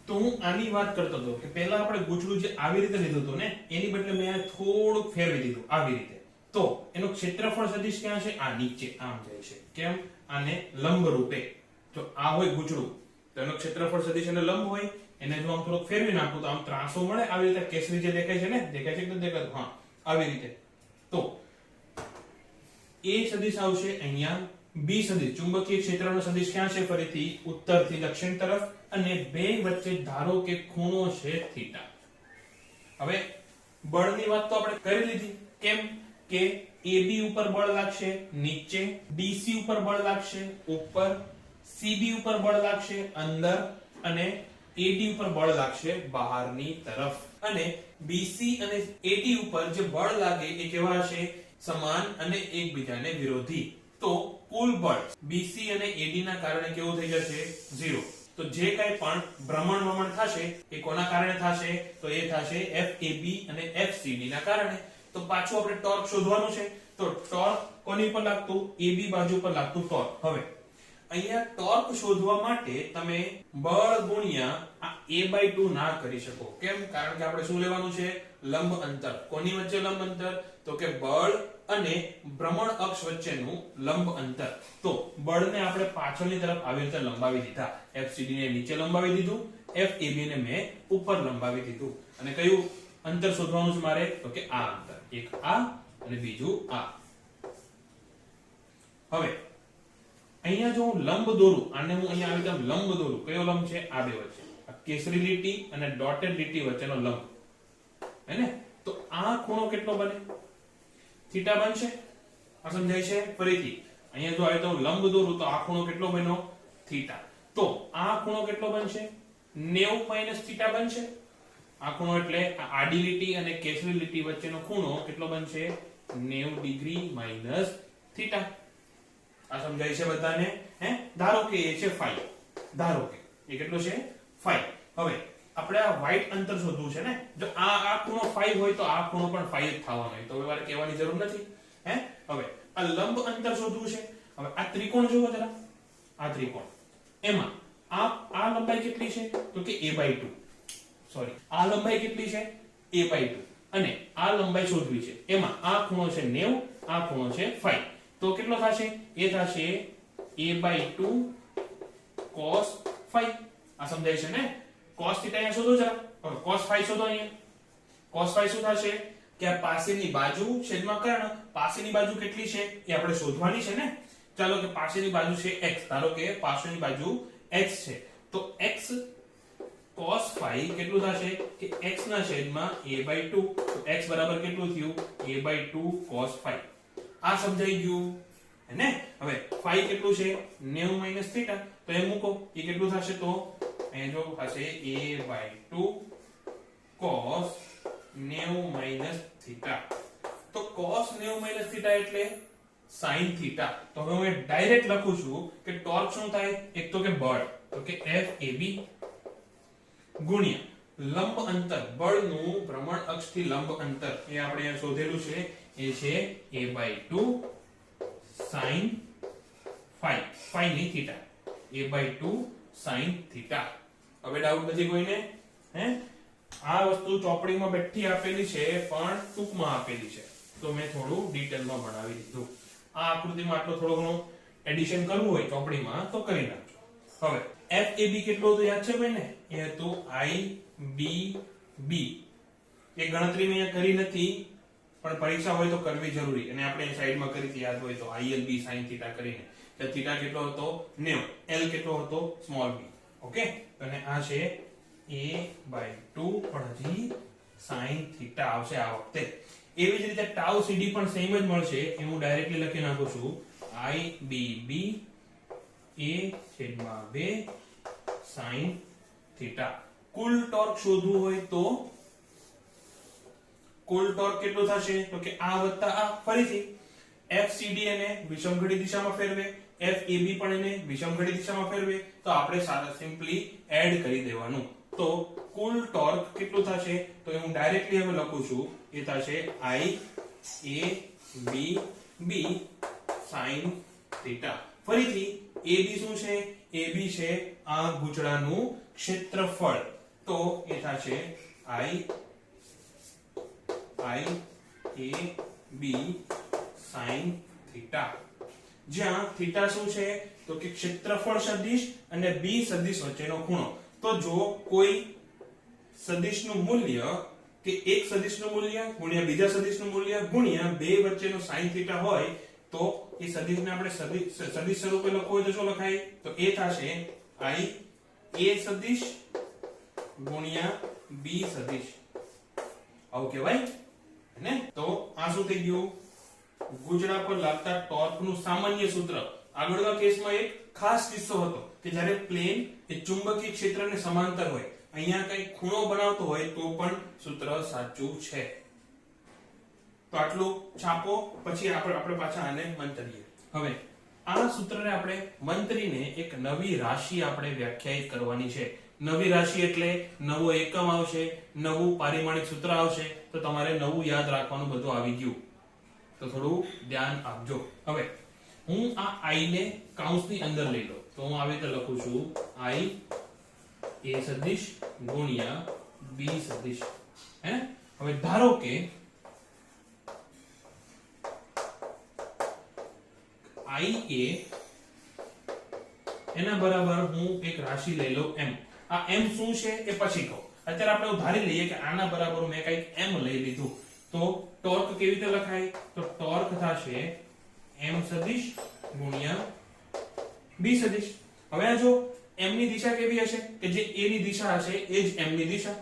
તો હું આની વાત કરતો હતો કે પહેલા આપણે ગૂંચળું જે આવી રીતે લીધું હતું ને, એની બદલે મેં થોડુંક ફેરવી દીધું આવી રીતે. તો એનું ક્ષેત્રફળ સદિશ ક્યાં છે? આ નીચે આમ જાય છે. કેમ? આને લંબ રૂપે. જો આ હોય ગૂંચળું તો એનો ક્ષેત્રફળ સદિશ અને લંબ હોય. એને જો આમ થોડુંક ફેરવી નાખું તો આમ ત્રાંસો મળે, આવી રીતે કેસરી જે દેખાય છે ને, દેખાય છે કે દેખાતું? હા, આવી રીતે. તો A સદિશ આવશે અહીંયા, B સદિશ ચુંબકીય ક્ષેત્રનો સદિશ ક્યાં છે? ફરીથી ઉત્તરથી દક્ષિણ તરફ, અને બે વચ્ચે ધારો કે ખૂણો છે થીટા. હવે બળની વાત તો આપણે કરી લીધી. કેમ કે AB ઉપર બળ લાગશે નીચે, DC ઉપર બળ લાગશે ઉપર, CB ઉપર બળ લાગશે અંદર, અને AD ઉપર બળ લાગશે બહારની તરફ. અને BC અને AD ઉપર જે બળ લાગે એ કેવા હશે? સમાન અને એકબીજાને વિરોધી. તો કુલ બળ BC અને AD ના કારણે કેવું થઈ જશે? 0. તો જે કંઈ પણ ભ્રમણ થશે એ કોના કારણે થશે? તો એ થશે FAB અને FCD ના કારણે. તો પાછું આપણે ટોર્ક શોધવાનું છે. તો ટોર્ક કોની પર લાગતું? AB બાજુ પર લાગતું ટોર્ક. હવે અહીંયા ટોર્ક શોધવા માટે તમે બળ ગુણ્યા આ A/2 ના કરી શકો. કેમ? કારણ કે આપણે શું લેવાનું છે? લંબ અંતર. કોની વચ્ચે લંબ અંતર? તો કે બળ અને ભ્રમણ અક્ષ વચ્ચેનું લંબ અંતર. તો બળને આપણે પાછળની તરફ આવી રીતે લંબાવી દીધા. FCD ને નીચે લંબાવી દીધું, FAB ને મેં ઉપર લંબાવી દીધું. અને કયું અંતર શોધવાનું છે મારે? તો કે આ અંતર. એક આ અને બીજું આ. હવે અહીંયા જો હું લંબ દોરું, આને હું અહીંયા આવી રીતે લંબ દોરું, કયો લંબ છે? આ બે વચ્ચે, આ કેસરી લીટી અને ડોટેડ લીટી વચ્ચેનો લંબ, હે ને? તો આ ખૂણો કેટલો બને? થીટા બનશે. આ સમજાય છે? ફરીથી અહીંયા જો આવી તો લંબ દોરું તો આ ખૂણો કેટલો બન્યો? થીટા. તો આ ખૂણો કેટલો બનશે? 90 - થીટા બનશે. આ ખૂણો એટલે આ આડી લીટી અને કેસરી લીટી વચ્ચેનો ખૂણો કેટલો બનશે? 90 ડિગ્રી માઈનસ થીટા. આ સમજાય છે બધાને? હે, ધારો કે એ છે phi. ધારો કે એ કેટલો છે? phi. હવે આપણે આ વ્હાઇટ અંતર શોધવું છે ને. જો આ ખૂણો phi હોય તો આ ખૂણો પણ phi જ થવાનો હોય. તો હવે મારે કહેવાની જરૂર નથી. હે, હવે આ લંબ અંતર શોધવું છે. હવે આ ત્રિકોણ જુઓ જરા. આ ત્રિકોણ, એમાં આ લંબાઈ કેટલી છે? તો કે A/2. સોરી, આ લંબાઈ કેટલી છે? A/2. અને આ લંબાઈ શોધવી છે. એમાં આ ખૂણો છે 90, આ ખૂણો છે phi. તો કેટલો થશે? એ થશે a/2 cos phi. આ સમજાય છે ને? cos θ અહીંયા શોધો જરા. હવે cos phi શોધો અહીંયા. cos phi શું થશે કે આ પાસેની બાજુ છેદમાં કર્ણ, પાસેની બાજુ કેટલી છે એ આપણે શોધવાની છે ને. ચાલો કે પાસેની બાજુ છે x, ધારો કે પાસેની બાજુ x છે, તો x cos phi કેટલું થશે કે x ના છેદમાં a/2. તો x બરાબર કેટલું થયું? a/2 cos phi. આ સમજાઈ ગયું હે ને? હવે phi કેટલું છે? 90 - θ. તો એ મૂકો, એ કેટલું થશે? તો અહીંયા જો થશે a/2 cos 90 - θ. તો cos 90 - θ એટલે sin θ. તો હવે હું ડાયરેક્ટ લખું છું કે ટોર્ક શું થાય? એક તો કે બળ, તો કે FAB ગુણ્યા લંબ અંતર, બળનું ભ્રમણ અક્ષથી લંબ અંતર, એ આપણે અહીંયા શોધેલું છે, એ છે a/2 sin phi, phi ની θ, a/2 sin θ. હવે ડાઉટ નથી કોઈને? હે, આ વસ્તુ ચોપડીમાં બેઠી આપેલી છે પણ ટૂંકમાં આપેલી છે, તો મેં થોડું ડિટેલમાં બનાવી દીધું. આ આકૃતિમાં આટલો થોડો ઘણો એડિશન કરવું હોય ચોપડીમાં તો કરી નાખજો. હવે FAB કેટલો હતો યાદ છે કોઈને? એ હતું IBB. એ ગણતરી મેં અહીંયા કરી નથી, પણ પરીક્ષા હોય તો કરવી જરૂરી, અને આપણે સાઈડમાં કરી હતી યાદ હોય તો ILB sin θ કરીને. તો θ કેટલો હતો? 90. L કેટલો હતો? Small b. ઓકે, અને આ છે a/2 પણ હજી sin θ આવશે આ વખતે. એવી જ રીતે tau CD પણ સેમ જ મળશે, એ હું ડાયરેક્ટલી લખી નાખું છું IBB a/2 sin θ. કુલ ટોર્ક શોધવું હોય તો કુલ ટોર્ક કેટલો થશે? તો કે આ વત્તા આ. ફરીથી FCD એને વિષમઘડી દિશામાં ફેરવે, FAB પણ એને વિષમઘડી દિશામાં ફેરવે, તો આપણે સિમ્પલી એડ કરી દેવાનું. તો કુલ ટોર્ક કેટલું થશે? તો હું ડાયરેક્ટલી હવે લખું છું, એ થશે IABB sin θ. ફરીથી AB શું છે? AB છે આ ગૂંચળાનું ક્ષેત્રફળ, તો એ થશે IAB sin θ. જ્યાં θ શું છે? તો કે ક્ષેત્રફળ સદિશ અને b સદિશ વચ્ચેનો ખૂણો. તો જો કોઈ સદિશનું મૂલ્ય કે એક સદિશનું મૂલ્ય ગુણ્યા બીજા સદિશનું મૂલ્ય ગુણ્યા બે વચ્ચેનો sin θ હોય, તો એ સદિશને આપણે સદિશ સ્વરૂપે લખવું હોય તો શું લખાય? તો એ થશે I A સદિશ ગુણ્યા b સદિશ. આવું કહેવાય ને? તો આ શું થઈ ગયું? ગૂંચળા પર લાગતા ટોર્કનું સામાન્ય સૂત્ર. આગળના કેસમાં એક ખાસ કિસ્સો હતો કે જ્યારે પ્લેન એ ચુંબકીય ક્ષેત્રને સમાંતર હોય, અહીંયા કઈ ખૂણો બનાવતો હોય તો પણ સૂત્ર સાચું છે. તો આટલું છાપો, પછી આપણે પાછા આને મંતરીએ. હવે આ સૂત્રને આપણે મંત્રીને એક નવી રાશિ આપણે વ્યાખ્યાયિત કરવાની છે. નવી રાશિ એટલે નવો એકમ આવશે, નવું પારિમાણિક સૂત્ર આવશે, તો તમારે નવું યાદ રાખવાનું બધું આવી ગયું, તો થોડું ધ્યાન આપજો. હવે હું આ I ને કૌંસની અંદર લઈ લઉં, તો હું આવી રીતે લખું છું I A સદિશ ગુણ્યા b સદિશ. હે, હવે ધારો કે I A એના બરાબર હું એક રાશિ લઈ લઉં m. આ m શું છે એ પછી કહું. અત્યારે આપણે ધારી લઈએ કે આના બરાબર મેં કંઈક m લઈ લીધું, તો ટોર્ક કેવી રીતે લખાય? તો ટોર્ક થશે m સદિશ ગુણ્યા b સદિશ. હવે આ જો m ની દિશા કેવી હશે? કે જે a ની દિશા હશે એ જ m ની દિશા,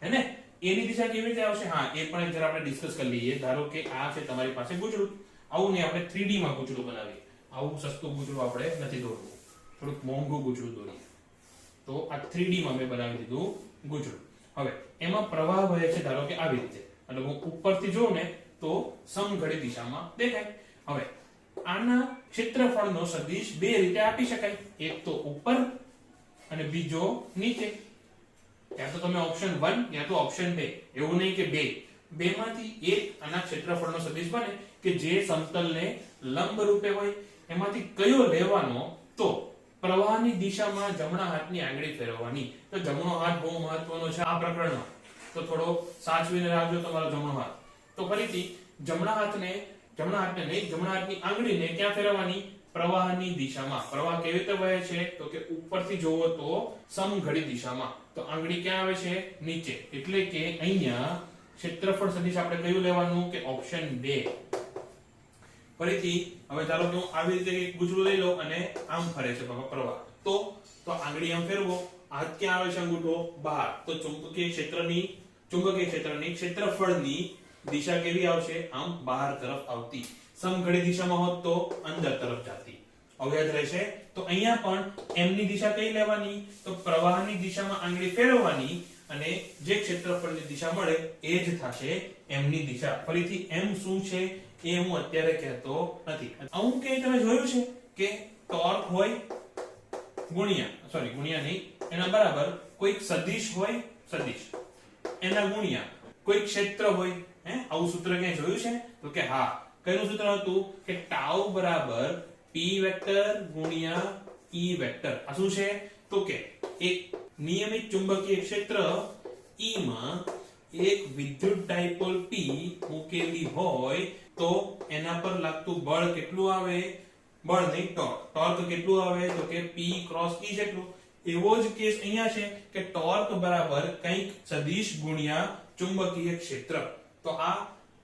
હે ને? a ની દિશા કેવી રીતે આવશે? હા, એ પણ જરા આપણે ડિસ્કસ કરી લઈએ. ધારો કે આ છે તમારી પાસે ગૂંચળું. આવું ને આપણે 3D માં ગૂંચળું બનાવીએ. આવું સસ્તું ગૂંચળું આપણે નથી દોરવું, થોડુંક મોંઘું ગૂંચળું દોરીએ. તો આ 3D માં મેં બનાવી દીધું ગૂંચળું. હવે એમાં પ્રવાહ વહે છે ધારો કે આવી રીતે, એટલે હું ઉપરથી જોઉં ને તો સમઘડી દિશામાં દેખાય. હવે આના ક્ષેત્રફળનો સદિશ બે રીતે આપી શકાય, એક તો ઉપર અને બીજો નીચે. યા તો તમે ઓપ્શન 1 યા તો ઓપ્શન 2, એવું નહીં કે બે માંથી એક આના ક્ષેત્રફળનો સદિશ બને કે જે સમતલને લંબ રૂપે હોય. એમાંથી કયો લેવાનો? તો પ્રવાહની દિશામાં જમણા હાથની આંગળી ફેરવવાની. તો જમણો હાથ બહુ મહત્વનો છે આ પ્રકરણમાં. તો તો થોડો સાચવીને રાખજો તમારો જમણો હાથ. તો ફરીથી જમણા હાથને નહીં, જમણા હાથની આંગળીને ક્યાં ફેરવવાની? પ્રવાહની દિશામાં. પ્રવાહ કેવી રીતે વહે છે? તો કે ઉપરથી જોવો તો સમઘડી દિશામાં. તો આંગળી ક્યાં આવે છે? નીચે. એટલે કે અહીંયા ક્ષેત્રફળ સદિશ આપણે કયું લેવાનું? કે ઓપ્શન 2. ફરીથી હવે ચાલો કે હું આવી રીતે એક ગુચડું લઈ લઉં અને આમ ફરે છે પ્રવાહ. તો આંગળી આમ ફેરવો, હાથ ક્યાં આવે છે? અંગૂઠો બહાર. તો ચુંબકીય ક્ષેત્રની ક્ષેત્રફળની દિશા કેવી આવશે? આમ બહાર તરફ આવતી. સમઘડી દિશામાં હોત તો અંદર તરફ જાતી. હવે યાદ રહેશે. તો અહીંયા પણ m ની દિશા કઈ લેવાની? તો પ્રવાહની દિશામાં આંગળી ફેરવવાની અને જે ક્ષેત્રફળની દિશા મળે એ જ થશે m ની દિશા. ફરીથી m શું છે એ હું અત્યારે કહેતો નથી. અમુક કે તમે જોયું છે કે ટોર્ક હોય ગુણ્યા નહીં, એના બરાબર કોઈક સદિશ હોય, સદિશ એના ગુણ્યા કોઈ ક્ષેત્ર હોય. આવું સૂત્ર ક્યાંય જોયું છે? તો કે હા. કયું સૂત્ર હતું? કે ટાઉ બરાબર p વેક્ટર ગુણ્યા e વેક્ટર. આ શું છે? તો કે એક નિયમિત ચુંબકીય ક્ષેત્ર E માં એક વિદ્યુત ડાયપોલ P મૂકેલી હોય તો એના પર લાગતું બળ કેટલું આવે? બળ નહીં, ટોર્ક કેટલું આવે? તો કે P ક્રોસ E જેટલું. એવો જ કેસ અહીંયા છે કે ટોર્ક બરાબર કંઈક સદિશ ગુણ્યા ચુંબકીય ક્ષેત્ર. તો આ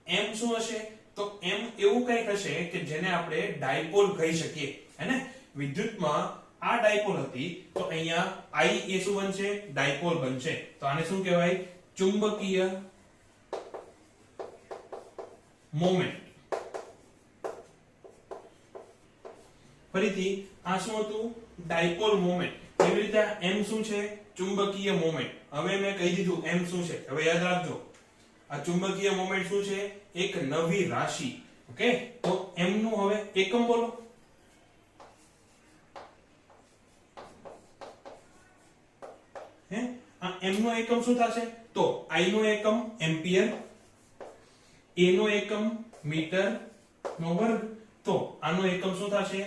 m શું હશે? તો m એવું કંઈક હશે કે જેને આપણે ડાયપોલ કહી શકીએ. હેને? વિદ્યુતમાં આ ડાયપોલ હતી તો અહીંયા I એ શું બનશે? ડાયપોલ બનશે. તો આને શું કહેવાય? ચુંબકીય મોમેન્ટ. ફરીથી આ શું હતું? Dipole moment. એવી રીતે m શું છે? ચુંબકીય મોમેન્ટ. હવે મેં કહી દીધું m શું છે. હવે યાદ રાખજો, આ ચુંબકીય મોમેન્ટ શું છે? એક નવી રાશિ. ઓકે, તો m નું હવે એકમ બોલો. આ m નો એકમ શું થશે? તો I નો એકમ એમ્પિયર, a નો એકમ મીટર નો વર્ગ. તો આનો એકમ શું થશે?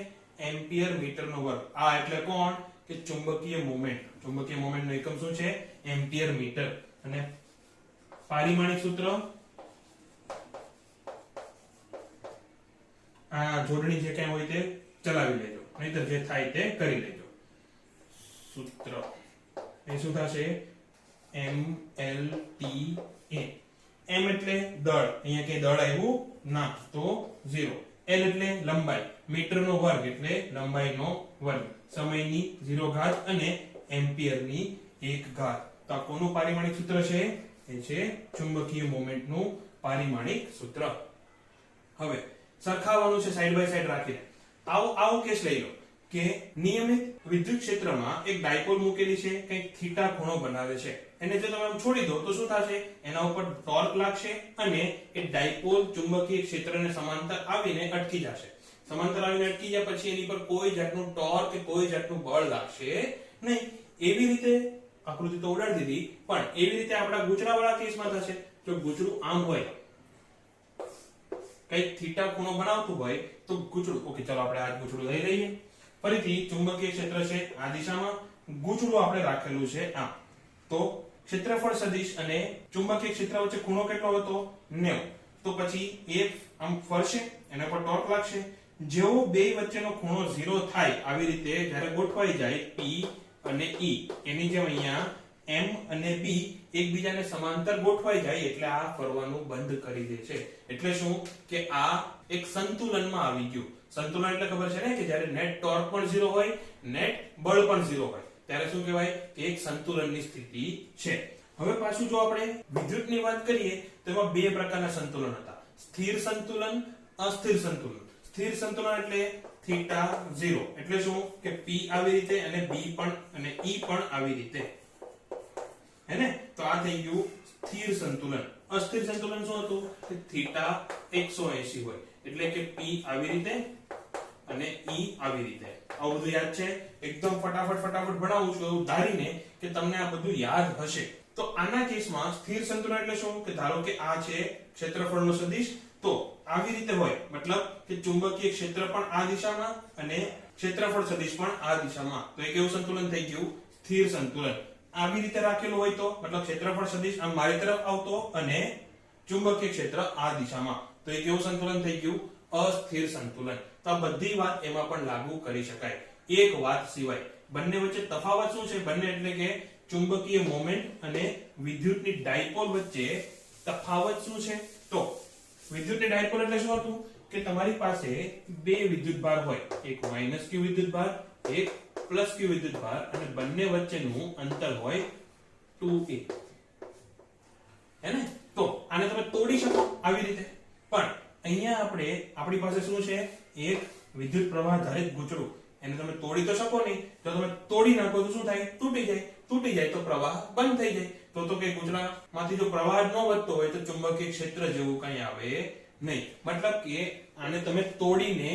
એમ્પિયર મીટર નો વર્ગ. આ એટલે કોણ? કે ચુંબકીય મોમેન્ટ. ચુંબકીય મોમેન્ટ નો એકમ શું છે? Ampere metre. અને પારિમાણિક સૂત્ર આ જોડણી જે કઈ હોય તે ચલાવી લેજો, નહીતર જે થાય તે કરી લેજો. સૂત્ર એ શું થશે? MLTA. m એટલે દળ, અહીંયા કઈ દળ આવ્યું ના તો 0. l એટલે લંબાઈ, મીટર નો વર્ગ એટલે લંબાઈનો વર્ગ, સમયની 0 ઘાત અને એમ્પિયરની 1 ઘાત. તો આ કોનું પારિમાણિક સૂત્ર છે? એ છે ચુંબકીય મોમેન્ટનું પારિમાણિક સૂત્ર. હવે સરખાવવાનું છે સાઈડ બાય સાઈડ રાખીને. આવો કેસ લઈ લો કે નિયમિત વિદ્યુત ક્ષેત્રમાં એક ડાયપોલ મૂકેલી છે, કંઈક થીટા ખૂણો બનાવે છે. એને જો તમે આમ છોડી દો તો શું થશે? એના ઉપર ટોર્ક લાગશે અને એ ડાયપોલ ચુંબકીય ક્ષેત્રને સમાંતર આવીને અટકી જશે. સમાંતર આવીને અટકી જાય પછી એની પર કોઈ જાતનું ટોર્ક કે કોઈ જાતનું બળ લાગશે નહીં. એવી રીતે આકૃતિ તો ઉડાડી દીધી, પણ એવી રીતે આપણા ગુચડાવાળા કેસમાં થશે. જો ગુચડું આમ હોય, કઈક થીટા ખૂણો બનાવતું હોય તો ગુચડું. ઓકે, ચલો આપણે આ ગુચડું લઈ લઈએ. ફરીથી ચુંબકીય ક્ષેત્ર છે આ દિશામાં, ગુચડું આપણે રાખેલું છે આમ. તો ક્ષેત્રફળ સદિશ અને ચુંબકીય ક્ષેત્ર વચ્ચે ખૂણો કેટલો હતો? 90. તો પછી એ આમ ફરશે, એના પર ટોર્ક લાગશે. જેવો બે વચ્ચેનો ખૂણો 0 થાય, આવી રીતે જ્યારે ગોઠવાઈ જાય P અને E, એની જેમ અહીંયા M અને B એકબીજાને સમાંતર ગોઠવાઈ જાય એટલે આ ફરવાનું બંધ કરી દે છે. એટલે શું? કે આ એક સંતુલનમાં આવી ગયું. સંતુલન એટલે ખબર છે ને કે જ્યારે નેટ ટોર્ક પણ 0 હોય, નેટ બળ પણ 0 હોય, ત્યારે શું કહેવાય? કે એક સંતુલનની સ્થિતિ છે. હવે પાછું જો આપણે વિદ્યુતની વાત કરીએ તો એમાં બે પ્રકારના સંતુલન હતા: સ્થિર સંતુલન, અસ્થિર સંતુલન. સ્થિર સંતુલન એટલે થીટા 0. એટલે શું? કે P આવી રીતે અને B પણ અને E પણ આવી રીતે. હેને? તો આ થઈ ગયું સ્થિર સંતુલન. અસ્થિર સંતુલન શું હતું? કે થીટા 180 હોય, એટલે કે P આવી રીતે અને E આવી રીતે. આવું બધું યાદ છે? એકદમ ફટાફટ ભણાવું છું એવું ધારીને કે તમને આ બધું યાદ હશે. તો આના કેસમાં સ્થિર સંતુલન એટલે શું? કે ધારો કે આ છે ક્ષેત્રફળનો સદિશ, તો આવી રીતે હોય, મતલબ કે ચુંબકીય ક્ષેત્ર પણ આ દિશામાં અને ક્ષેત્રફળ સદિશ પણ આ દિશામાં. તો એ કેવું સંતુલન થઈ ગયું? સ્થિર સંતુલન. આવી રીતે રાખેલું હોય તો મતલબ ક્ષેત્રફળ સદિશ આમ મારી તરફ આવતો અને ચુંબકીય ક્ષેત્ર આ દિશામાં, તો એ કેવું સંતુલન થઈ ગયું? અસ્થિર સંતુલન. તો આ બધી વાત એમાં પણ લાગુ કરી શકાય. એક વાત સિવાય, બંને વચ્ચે તફાવત શું છે? બંને એટલે કે ચુંબકીય મોમેન્ટ અને વિદ્યુતની ડાયપોલ વચ્ચે તફાવત શું છે? તો વિદ્યુતની ડાયપોલ એટલે શું હતું? કે તમારી પાસે બે વિદ્યુતભાર હોય, એક માઈનસ q વિદ્યુતભાર, એક પ્લસ q વિદ્યુતભાર, અને બંને વચ્ચેનું અંતર હોય 2a. હેને? તો આને તમે તોડી શકો આવી રીતે, પણ અહીંયા આપણી પાસે શું છે? એક વિદ્યુત પ્રવાહ ધારિત ગૂંચળું. એને તમે તોડી તો શકો નહીં. જો તમે તોડી નાખો તો શું થાય? તૂટી જાય. તૂટી જાય તો પ્રવાહ બંધ થઈ જાય. તો કે ગૂંચળામાંથી જો પ્રવાહ ન વધતો હોય તો ચુંબકીય ક્ષેત્ર જેવું કંઈ આવે નહીં. મતલબ કે આને તમે તોડીને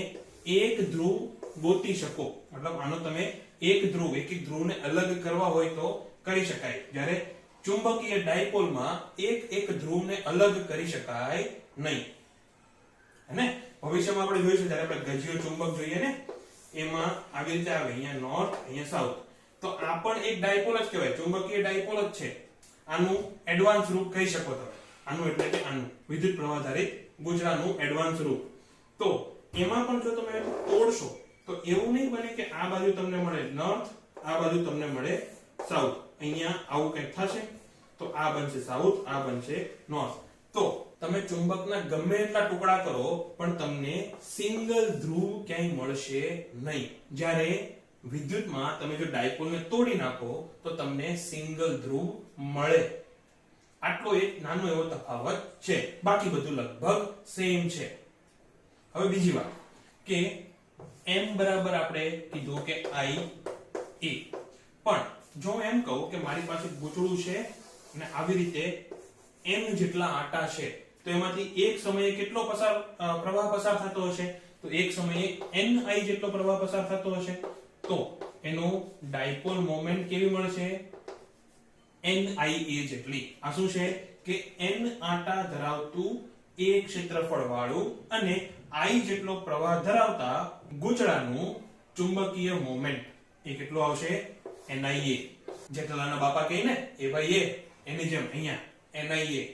એક ધ્રુવ ગોતી શકો. મતલબ આનો તમે એક ધ્રુવને અલગ કરવા હોય તો કરી શકાય. જ્યારે ચુંબકીય ડાયપોલમાં એક ધ્રુવને અલગ કરી શકાય નહીં. હેને? ભવિષ્યમાં આપણે જોઈશું જ્યારે આપણે ગજિયો ચુંબક જોઈએ ને, એમાં આવી રીતે આવે, અહીંયા નોર્થ, અહીંયા સાઉથ. તો આ પણ એક ડાયપોલ જ કહેવાય, ચુંબકીય ડાયપોલ જ છે. આનું એડવાન્સ રૂપ કહી શકો તમે. આનું એટલે કે આનું વિદ્યુત પ્રવાહ ધારિત ગૂંચળાનું એડવાન્સ રૂપ. તો એમાં પણ જો તમે તોડશો તો એવું નહીં બને કે આ બાજુ તમને મળે નોર્થ, આ બાજુ તમને મળે સાઉથ. અહીંયા આવું કંઈક થશે. તો આ બનશે સાઉથ, આ બનશે નોર્થ. તો તમે ચુંબકના ગમે એટલા ટુકડા કરો પણ તમને સિંગલ ધ્રુવ ક્યાંય મળશે નહીં. જ્યારે વિદ્યુતમાં તમે જો ડાયપોલને તોડી નાખો તો તમને સિંગલ ધ્રુવ મળે. આટલો એક નાનો એવો તફાવત છે, બાકી બધું લગભગ સેમ છે. હવે બીજી વાત કે m બરાબર આપણે કીધું કે I a, પણ જો એમ કહું કે મારી પાસે ગૂંચળું છે અને આવી રીતે m જેટલા આટા છે, તો એમાંથી એક સમયે કેટલો પ્રવાહ પસાર થતો હશે? તો એક સમયે ni જેટલો પ્રવાહ પસાર થતો હશે. તો એનો ડાયપોલ મોમેન્ટ કેવી મળશે? NIA જેટલી. આ શું છે? કે n આટા ધરાવતું એક ક્ષેત્રફળ વાળું અને I જેટલો પ્રવાહ ધરાવતા ગૂંચળાનું ચુંબકીય મોમેન્ટ એ કેટલો આવશે? NIA. જેટલાના બાપા કહે ને એ ભાઈ એ, એની જેમ અહીંયા NIA.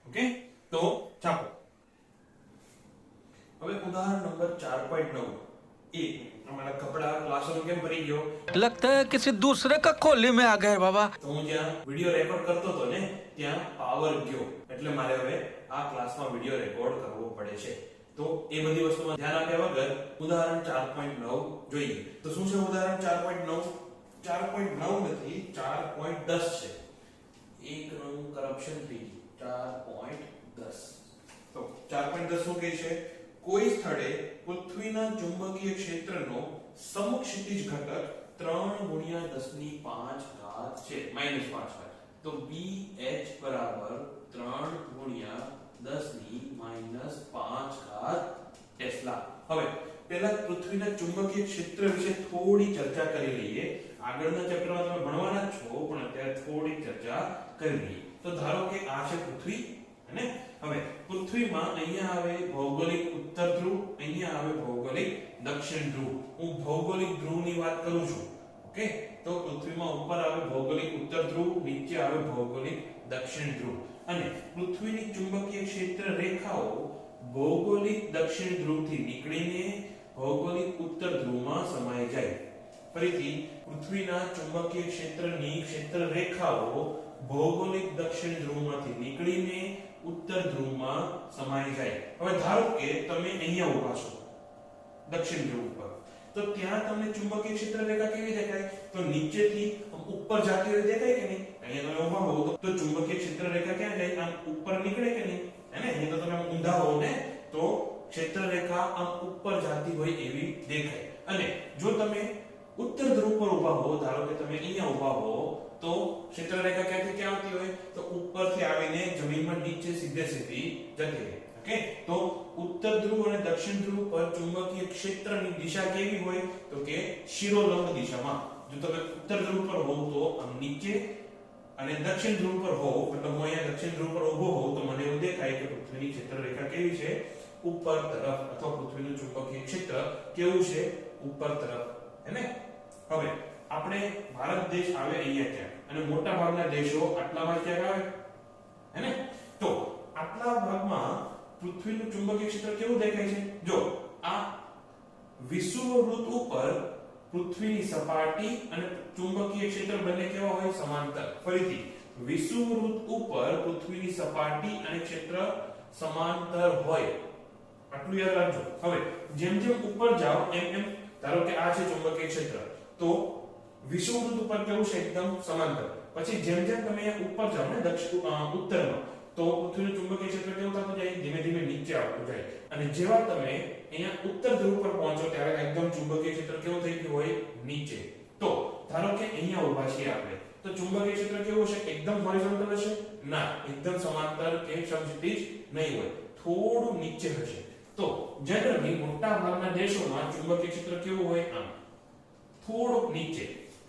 ઓકે, તો ચાલો હવે ઉદાહરણ નંબર 4.9. हमारा कपड़ा क्लासरूम के भरी गयो, लगता है किसी दूसरे का खोली में आ गए बाबा. तो હું જ્યાં વિડિયો રેકોર્ડ કરતો હતો ને ત્યાં પાવર ગયો, એટલે મારે હવે આ ક્લાસમાં વિડિયો રેકોર્ડ કરવો પડે છે. તો એ બધી વસ્તુમાં ધ્યાન આપ્યા વગર ઉદાહરણ 4.9 જોઈએ. તો શું છે ઉદાહરણ 4.9? 4.9 નથી, 4.10 છે. એક નું કરપ્શન થઈ ગયું. 4.10. તો 4.10 શું કહે છે? કોઈ સ્થળે પૃથ્વીના ચુંબકીય ક્ષેત્રનો સમક્ષિતિજ ઘટક 3 ગુણ્યા 10 ની 5 ઘાત છે, -5 ઘાત. તો BH બરાબર 3 ગુણ્યા 10 ની -5 ઘાત ટેસ્લા. હવે પહેલા પૃથ્વીના ચુંબકીય ક્ષેત્ર વિશે થોડી ચર્ચા કરી લઈએ. આગળના ચેપ્ટરમાં તમે ભણવાના જ છો, પણ અત્યારે થોડી ચર્ચા કરી લઈએ. તો ધારો કે આ છે પૃથ્વી, અને હવે પૃથ્વીમાં અહીંયા આવે ભૌગોલિક ઉત્તર ધ્રુવ, અહીંયા આવે ભૌગોલિક દક્ષિણ ધ્રુવ. હું ભૌગોલિક ધ્રુવની વાત કરું છું. ઓકે, તો પૃથ્વીમાં ઉપર આવે ભૌગોલિક ઉત્તર ધ્રુવ, નીચે આવે ભૌગોલિક દક્ષિણ ધ્રુવ. અને પૃથ્વીની ચુંબકીય ક્ષેત્ર રેખાઓ ભૌગોલિક દક્ષિણ ધ્રુવથી નીકળીને ભૌગોલિક ઉત્તર ધ્રુવમાં સમાઈ જાય. ફરીથી પૃથ્વીના ચુંબકીય ક્ષેત્રની ક્ષેત્ર રેખાઓ ભૌગોલિક દક્ષિણ ધ્રુવમાંથી નીકળીને ઉત્તર ધ્રુવમાં સમાઈ જાય. હવે ધારો કે તમે અહીંયા ઊભા છો દક્ષિણ ધ્રુવ ઉપર, તો ત્યાં તમને ચુંબકીય ક્ષેત્ર રેખા કેવી દેખાય? તો નીચેથી ઉપર જતી હોય દેખાય કે નહીં? અહીંયા તમે ઊભા હો તો ચુંબકીય ક્ષેત્ર રેખા ક્યાં જાય? આમ ઉપર નીકળે કે નહીં? હે ને? અહીંયા તો તમે ઊંધા હો ને, તો ક્ષેત્ર રેખા આમ ઉપર જતી હોય એવી દેખાય. અને જો તમે ઉત્તર ધ્રુવ પર ઊભા હો, ધારો કે તમે અહીંયા ઊભા હો, તો ક્ષેત્ર રેખા ક્યાંથી ક્યાં આવતી હોય? તો ઉપરથી આવીને જમીનમાં નીચે સીધે સીધી જતી રહે. ઓકે, તો ઉત્તર ધ્રુવ અને દક્ષિણ ધ્રુવ પર ચુંબકીય ક્ષેત્રની દિશા કેવી હોય? તો કે શિરોલંબ દિશામાં. જો તમે ઉત્તર ધ્રુવ પર હોવ તો આમ નીચે, અને દક્ષિણ ધ્રુવ પર હોવ, એટલે હું અહીંયા દક્ષિણ ધ્રુવ પર ઊભો હોઉં તો મને એવું દેખાય કે પૃથ્વીની ક્ષેત્ર રેખા કેવી છે? ઉપર તરફ. અથવા પૃથ્વીનું ચુંબકીય ક્ષેત્ર કેવું છે? ઉપર તરફ. હે ને? હવે આપણે ભારત દેશ આવે અહીંયા ક્યાં? અને મોટા ભાગના દેશો આટલામાં ક્યાંક આવે હે ને? તો આટલા ભાગમાં પૃથ્વીનું ચુંબકીય ક્ષેત્ર કેવું દેખાય છે? જો આ વિષુવવૃત્ત ઉપર પૃથ્વીની સપાટી અને ચુંબકીય ક્ષેત્ર બંને કેવા હોય? સમાંતર. ફરીથી વિષુવવૃત્ત ઉપર પૃથ્વીની સપાટી અને ક્ષેત્ર સમાંતર હોય. આટલું યાદ રાખજો. હવે જેમ જેમ ઉપર જાઓ એમ એમ ધારો કે આ છે ચુંબકીય ક્ષેત્ર, તો વિષુવવૃત્ત ઉપર કેવું છે? એકદમ સમાંતર. પછી જેમ જેમ તમે ઉપર જાઓ ને ઉત્તરમાં, તો પૃથ્વીનું ચુંબકીય ક્ષેત્ર કેવું થતું જાય? ધીમે ધીમે નીચે આવતું જાય. અને જેવા તમે અહીંયા ઉત્તર ધ્રુવ પર પહોંચો ત્યારે એકદમ ચુંબકીય ક્ષેત્ર કેવું થઈ ગયું હોય? નીચે. તો ધારો કે અહીંયા ઊભા છીએ આપણે, તો ચુંબકીય ક્ષેત્ર કેવું છે? એકદમ હોરિઝોન્ટલ હશે? ના, એકદમ સમાંતર કે સમક્ષિતિજ નહીં હોય, થોડું નીચે હશે. તો જનરલી મોટા ભાગના દેશોમાં ચુંબકીય ક્ષેત્ર કેવું હોય? આમ થોડુંક નીચે,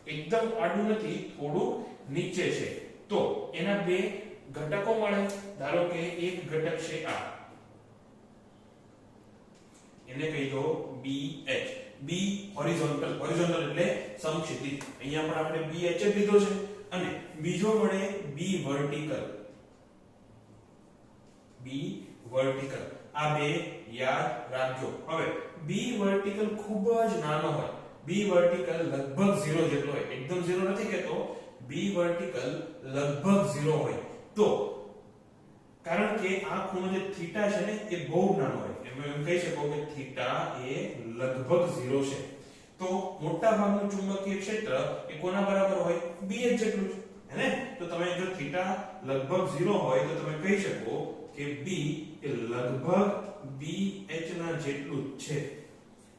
એકદમ આડું નથી, થોડું નીચે છે. તો એના બે ઘટકો મળે. ધારો કે એક ઘટક છે આ, એને કહી દો BH. B હોરિઝોન્ટલ, હોરિઝોન્ટલ એટલે સમક્ષિતિજ. અહીંયા પણ આપણે BH જ લીધો છે. અને બીજો મળે B વર્ટિકલ. B vertical. આ બે યાદ રાખજો. હવે B વર્ટિકલ ખૂબ જ નાનો હોય. B વર્ટિકલ લગભગ 0 જેટલો હોય. એકદમ 0 નથી કહેતો, B વર્ટિકલ લગભગ 0 હોય. તો કારણ કે આ ખૂણો જે થીટા છે ને એ બહુ નાનો હોય, એમ કહી શકો કે થીટા એ લગભગ 0 છે. તો મોટા ભાગનું ચુંબકીય ક્ષેત્ર એ કોના બરાબર હોય? BH જેટલું છે, હે ને? તો તમે જો થીટા લગભગ 0 હોય તો તમે કહી શકો કે B એ લગભગ BH ના જેટલું જ છે.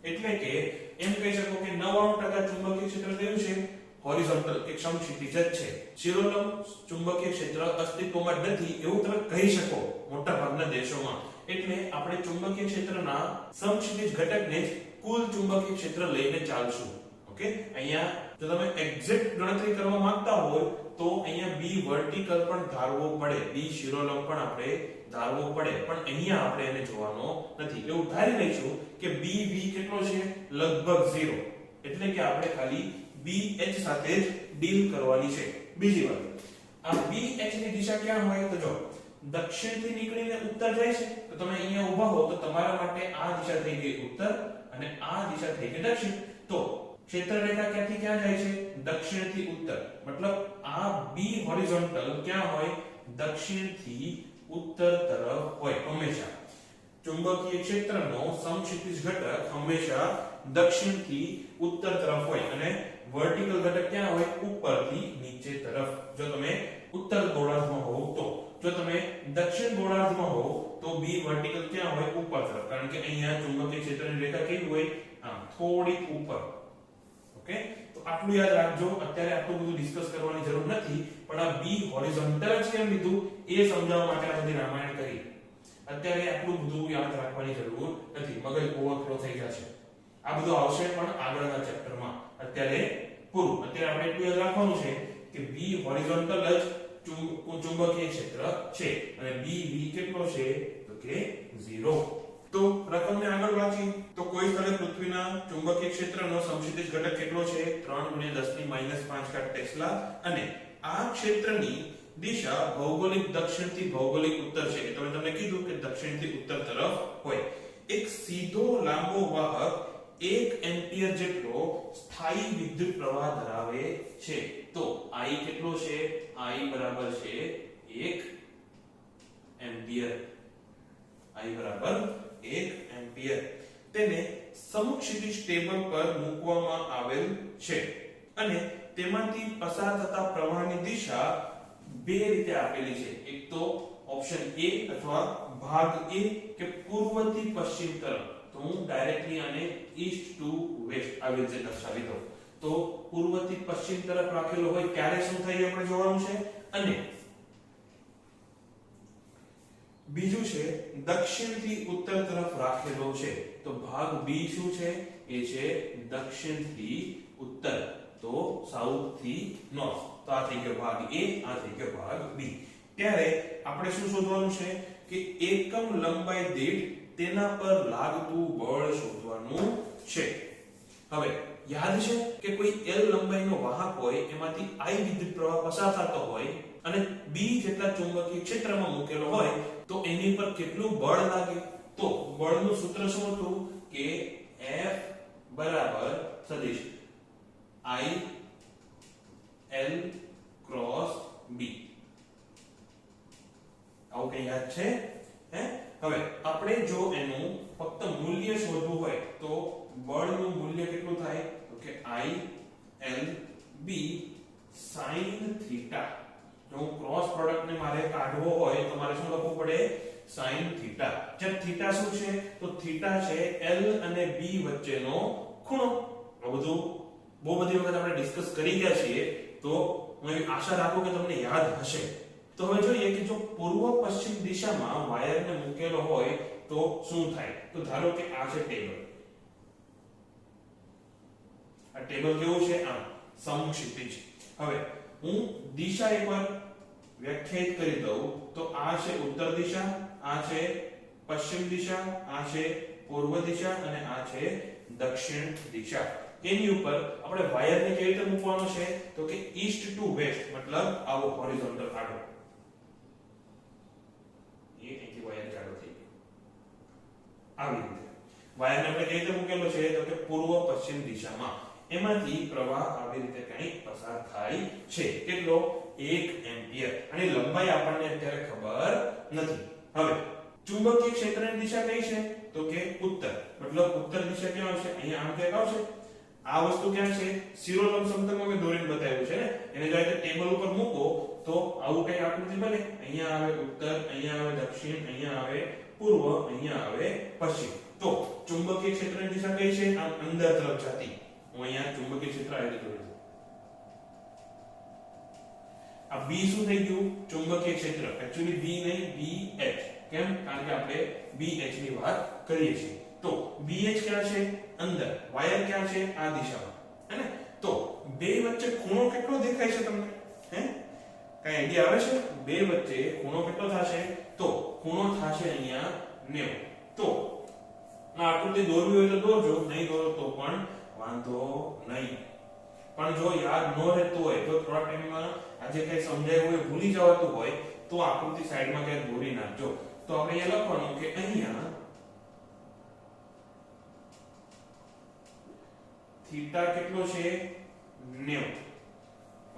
એટલે કે એમ કહી શકો કે 99% ચુંબકીય ક્ષેત્ર કેવું છે? હોરિઝોન્ટલ, એક સમક્ષિતિજ જ છે. શિરોલંબ ચુંબકીય ક્ષેત્ર અસ્તિત્વમાં નથી એવું તમે કહી શકો મોટા ભાગના દેશોમાં. એટલે આપણે ચુંબકીય ક્ષેત્રના સમક્ષિતિજ ઘટકને જ કુલ ચુંબકીય ક્ષેત્ર લઈને ચાલશું. ઓકે? અહીંયા જો તમે એક્ઝેક્ટ ગણતરી કરવા માંગતા હોય તો અહીંયા B વર્ટિકલ પણ ધારવો પડે, B શિરોલંબ પણ આપણે ધારવો પડે, પણ અહીંયા આપણે એને જોવાનો નથી. એવું ધારી લઈશું કે BV કેટલો છે? લગભગ 0. એટલે કે આપણે ખાલી BH સાથે જ ડીલ કરવાની છે. બીજી વાત, આ BH ની દિશા ક્યાં હોય? તો જો દક્ષિણથી નીકળીને ઉત્તર જાય છે, તો તમે અહીંયા ઊભા હો તો તમારા માટે આ દિશા થઈ ગઈ ઉત્તર અને આ દિશા થઈ ગઈ દક્ષિણ. તો ક્ષેત્ર રેખા ક્યાંથી ક્યાં જાય છે? દક્ષિણથી ઉત્તર. મતલબ આ B હોરિઝોન્ટલ ક્યાં હોય? દક્ષિણથી ઉત્તર તરફ હોય હંમેશા. ચુંબકીય ક્ષેત્રનો સમક્ષિતિજ ઘટક હંમેશા દક્ષિણથી ઉત્તર તરફ હોય અને વર્ટિકલ ઘટક ક્યાં હોય? ઉપરથી નીચે તરફ. જો તમે ઉત્તર ગોળાર્ધમાં હોવ તો, જો તમે દક્ષિણ ગોળાર્ધમાં હોવ તો B વર્ટિકલ ક્યાં હોય? ઉપર તરફ. કારણ કે અહીંયા ચુંબકીય ક્ષેત્રની રેખા કેવી હોય? આમ થોડીક ઉપર. ઓકે? તો આટલું યાદ રાખજો. અત્યારે આટલું બધું ડિસ્કસ કરવાની જરૂર નથી, પણ આ B હોરિઝોન્ટલ જ કેમ લીધું એ સમજાવવા માટે આ બધી રામાયણ કરી. અત્યારે આટલું બધું યાદ રાખવાની જરૂર નથી, મગજ ઓવરફ્લો થઈ જશે. આ બધું આવશે પણ આગળના ચેપ્ટરમાં. અત્યારે પૂરું. અત્યારે આપણે એટલું યાદ રાખવાનું છે કે B હોરિઝોન્ટલ જ ચુંબકીય ક્ષેત્ર છે અને BV કેટલો છે? તો કે 0. તો રકમને આગળ વાંચી તો કોઈ સ્થળે પૃથ્વીના ચુંબકીય ક્ષેત્રનો સમક્ષિતિજ ઘટક કેટલો છે? 3 × 10⁻⁵ ટેસ્લા. અને આ ક્ષેત્રની દિશા ભૌગોલિક દક્ષિણથી ભૌગોલિક ઉત્તર છે. એટલે મેં તમને કીધું કે દક્ષિણથી ઉત્તર તરફ હોય. એક સીધો લાંબો વાહક 1 એમ્પિયર જેટલો સ્થાયી વિદ્યુત પ્રવાહ ધરાવે છે. તો I કેટલો છે? I બરાબર છે 1 એમ્પિયર. I બરાબર 1 એમ્પિયર. તેને સમક્ષિતિજ ટેબલ પર મૂકવામાં આવેલ છે અને તેમાંથી પસાર થતા પ્રવાહની દિશા બે રીતે આપેલી છે. એક તો ઓપ્શન A અથવા ભાગ A કે પૂર્વથી પશ્ચિમ તરફ. તો હું ડાયરેક્ટલી આને ઈસ્ટ ટુ વેસ્ટ આવી રીતે દર્શાવી દઉં. તો પૂર્વથી પશ્ચિમ તરફ રાખેલો હોય ત્યારે શું થાય આપણે જોવાનું છે. અને બીજું છે દક્ષિણથી ઉત્તર તરફ રાખેલો છે. તો ભાગ B શું છે? એ છે દક્ષિણથી ઉત્તર. તો સાઉથ થી નોર્થ. તો આ થઈ ગયો ભાગ A, આ થઈ ગયો ભાગ B. ત્યારે આપણે શું શોધવાનું છે કે એકમ લંબાઈ દીઠ તેના પર લાગતું બળ શોધવાનું છે. હવે યાદ છે કે કોઈ L લંબાઈનો વાહક હોય એમાંથી I વિદ્યુત પ્રવાહ પસાર થતો હોય અને B જેટલા ચુંબકીય ક્ષેત્રમાં મૂકેલો હોય તો એની પર કેટલું બળ લાગે? તો બળનું સૂત્ર શું હતું કે F બરાબર સદિશ I L ક્રોસ B. આવું કઈ યાદ છે? હે, હવે આપણે જો એનું ફક્ત મૂલ્ય શોધવું હોય તો બળનું મૂલ્ય કેટલું થાય? તો કે I L B sin theta. જો ક્રોસ પ્રોડક્ટ ને મારે કાઢવો હોય તો મારે શું લખવું પડે? sin theta. જે થીટા શું છે? તો થીટા છે L અને B વચ્ચેનો ખૂણો. આ બધું બહુ બધી વખત આપણે ડિસ્કસ કરી ગયા છીએ, તો હું એવી આશા રાખું કે તમને યાદ હશે. તો હવે જોઈએ કે જો પૂર્વ પશ્ચિમ દિશામાં વાયરને મૂકેલો હોય તો શું થાય? તો ધારો કે આ છે ટેબલ. આ ટેબલ કેવું છે? આમ સમક્ષિતિજ. હવે હું દિશા એકવાર વ્યાખ્યાયિત કરી દઉં તો આ છે ઉત્તર દિશા, આ છે પશ્ચિમ દિશા, આ છે પૂર્વ દિશા અને આ છે દક્ષિણ દિશા. એની ઉપર આપણે વાયરને કેવી રીતે મૂકવાનો છે? તો કે ઈસ્ટ ટુ વેસ્ટ, મતલબ આવો હોરિઝોન્ટલ આડો. અહીંથી વાયર ચાલુ થઈ ગયો. આવી રીતે વાયરને આપણે કેવી રીતે મૂકેલો છે? તો કે પૂર્વ પશ્ચિમ દિશામાં. એમાંથી પ્રવાહ આવી રીતે કંઈક પસાર થાય છે. કેટલો? 1 એમ્પિયર. અને લંબાઈ આપણને અત્યારે ખબર નથી. હવે ચુંબકીય ક્ષેત્રની દિશા કઈ છે? તો કે ઉત્તર. મતલબ ઉત્તર દિશા ક્યાં આવશે? અહીંયા આમ ક્યાંક આવશે. આ વસ્તુ ક્યાં છે? શિરોલંબ સમતલમાં મેં દોરીને બતાવ્યું છે ને. એને જો આ ટેબલ ઉપર મૂકો તો આવું કઈ આકૃતિ બને. અહીંયા આવે ઉત્તર, અહીંયા આવે દક્ષિણ, અહીંયા આવે પૂર્વ, અહીંયા આવે પશ્ચિમ. તો ચુંબકીય ક્ષેત્રની દિશા કઈ છે? આમ અંદર તરફ જતી. હું અહીંયા ચુંબકીય ક્ષેત્ર આવી રીતે દોરી દઉં. આ B શું થઈ ગયું? ચુંબકીય ક્ષેત્ર. એક્ચ્યુઅલી B નહીં, BH. કેમ? કારણ કે આપણે BH ની વાત કરીએ છીએ. તો BH ક્યાં છે? અંદર. વાયર ક્યાં છે? આ દિશામાં. હે ને? તો બે વચ્ચે ખૂણો કેટલો દેખાય છે તમને? હે? કઈ આઈડિયા આવે છે? બે વચ્ચે ખૂણો કેટલો થશે? તો ખૂણો થશે અહીંયા 90. તો આ આકૃતિ દોરવી હોય તો દોરજો, નહીં દોરો તો પણ વાંધો નહીં. પણ જો યાદ ન રહેતું હોય, જો થોડા ટાઈમમાં આજે કઈ સમજાયું હોય ભૂલી જવાતું હોય તો આકૃતિ સાઈડમાં ક્યાંક દોરી નાખજો. તો આપણે અહીંયા લખવાનું કે અહીંયા થીટા કેટલો છે? 90.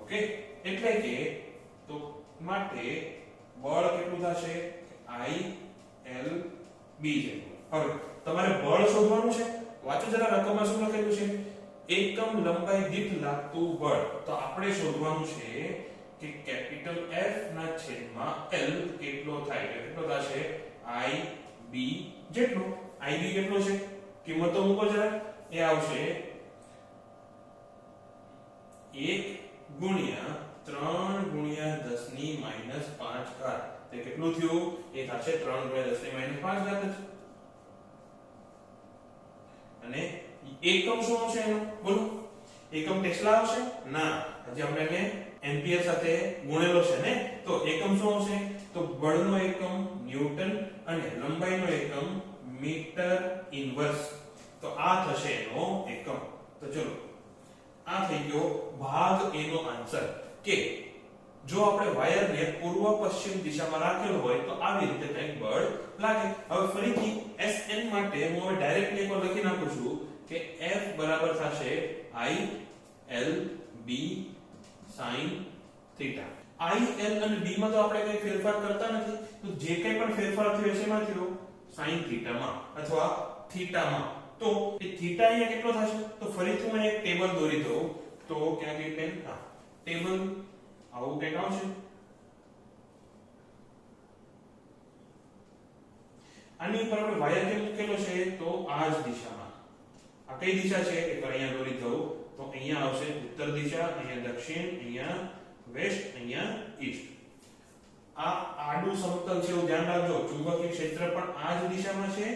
ઓકે, એટલે કે તો માટે બળ કેટલું થશે? I L B જેટલું. હવે તમારે બળ શોધવાનું છે. વાંચો જરા રકમમાં શું લખેલું છે? એકમ લંબાઈ દીઠ લાગતું બળ. તો આપણે શોધવાનું છે કે કેપિટલ F ના છેદમાં L કેટલો થાય? કેટલો થશે? I B જેટલો. I B કેટલો છે? કિંમતો મૂકો જરા. એ આવશે 1 ગુણ્યા 3 ગુણ્યા 10 ની -5 ઘાત. તે કેટલું થયું? એ થશે 3 ગુણ્યા 10 ની -5 ઘાત જ. અને એકમ શું આવશે એનો? બોલો. એકમ ટેસ્લા આવશે? ના, હજી આપણે એને એમ્પિયર સાથે ગુણેલો છે ને. તો એકમ શું આવશે? તો બળનો એકમ ન્યૂટન અને લંબાઈનો એકમ મીટર ઇન્વર્સ. તો આ થશે એનો એકમ. તો ચલો, આ થઈ ગયો ભાગ A નો આન્સર. કે જો આપણે વાયરને પૂર્વ પશ્ચિમ દિશામાં રાખેલો હોય તો આવી રીતે કંઈક બળ લાગે. હવે ફરીથી Sn માટે હું હવે ડાયરેક્ટલી એકવાર લખી નાખું છું કે F બરાબર થશે I L B sin theta. I L અને B માં તો આપણે કઈ ફેરફાર કરતા નથી, તો જે કંઈ પણ ફેરફાર થયો છે એમાં થયો sin થીટામાં અથવા થીટામાં. તો એ થીટા અહીંયા કેટલો થશે? તો ફરીથી હું એક ટેબલ દોરી દઉં. તો ક્યાં ગઈ પેન? હા, ટેબલ આવું કંઈક આવશે. આની ઉપર આપણે વાયર કેમ મૂકેલો છે? તો આ જ દિશામાં. આ કઈ દિશા છે? એકવાર અહીંયા દોરી દઉં તો અહીંયા આવશે ઉત્તર દિશા, અહીંયા દક્ષિણ, અહીંયા વેસ્ટ, અહીંયા ઈસ્ટ. આ આડું સમતલ છે એવું ધ્યાન રાખજો. ચુંબકીય ક્ષેત્ર પણ આ જ દિશામાં છે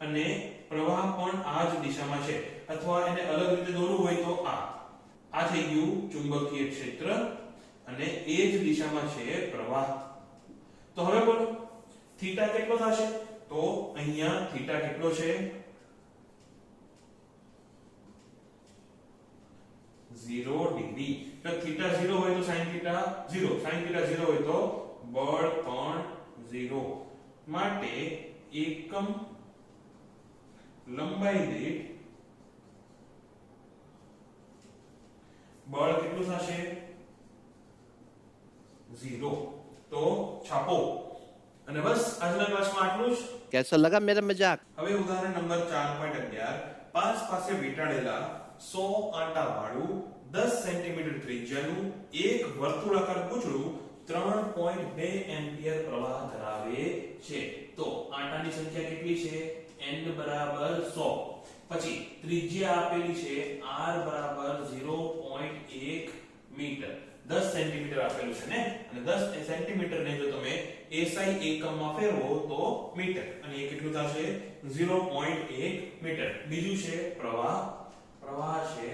અને પ્રવાહ પણ આ જ દિશામાં છે. અથવા એને અલગ રીતે દોરવું હોય તો આ થઈ ગયું ચુંબકીય ક્ષેત્ર અને એ જ દિશામાં છે પ્રવાહ. તો હવે બોલો થીટા કેટલો થશે? તો અહીંયા થીટા કેટલો છે? 0 ડિગ્રી. તો થીટા 0 હોય તો sin થીટા 0, sin થીટા 0 હોય તો બળ પણ 0. માટે એકમ લંબાઈ દીઠ બળ કેટલું થશે? 0. તો છાપો. અને બસ આજના ક્લાસમાં આટલું જ. कैसा लगा मेरा मजाक? હવે ઉદાહરણ નંબર 4.11 5 પાસે વીંટાળેલા 100 આટા વાળું 10 સેન્ટીમીટર ત્રિજ્યાનું એક વર્તુળાકાર પૂંછડું 3.2 એમ્પિયર પ્રવાહ ધરાવે છે. તો આટાની સંખ્યા કેટલી છે? n બરાબર 100. પછી ત્રિજ્યા આપેલી છે r બરાબર 0.1 મીટર. 10 સેન્ટીમીટર આપેલું છે ને, અને 10 સેન્ટીમીટર ને જો તમે SI એકમમાં ફેરવો તો મીટર, અને એ કેટલું થશે? 0.1 મીટર. બીજું છે પ્રવાહ. પ્રવાહ છે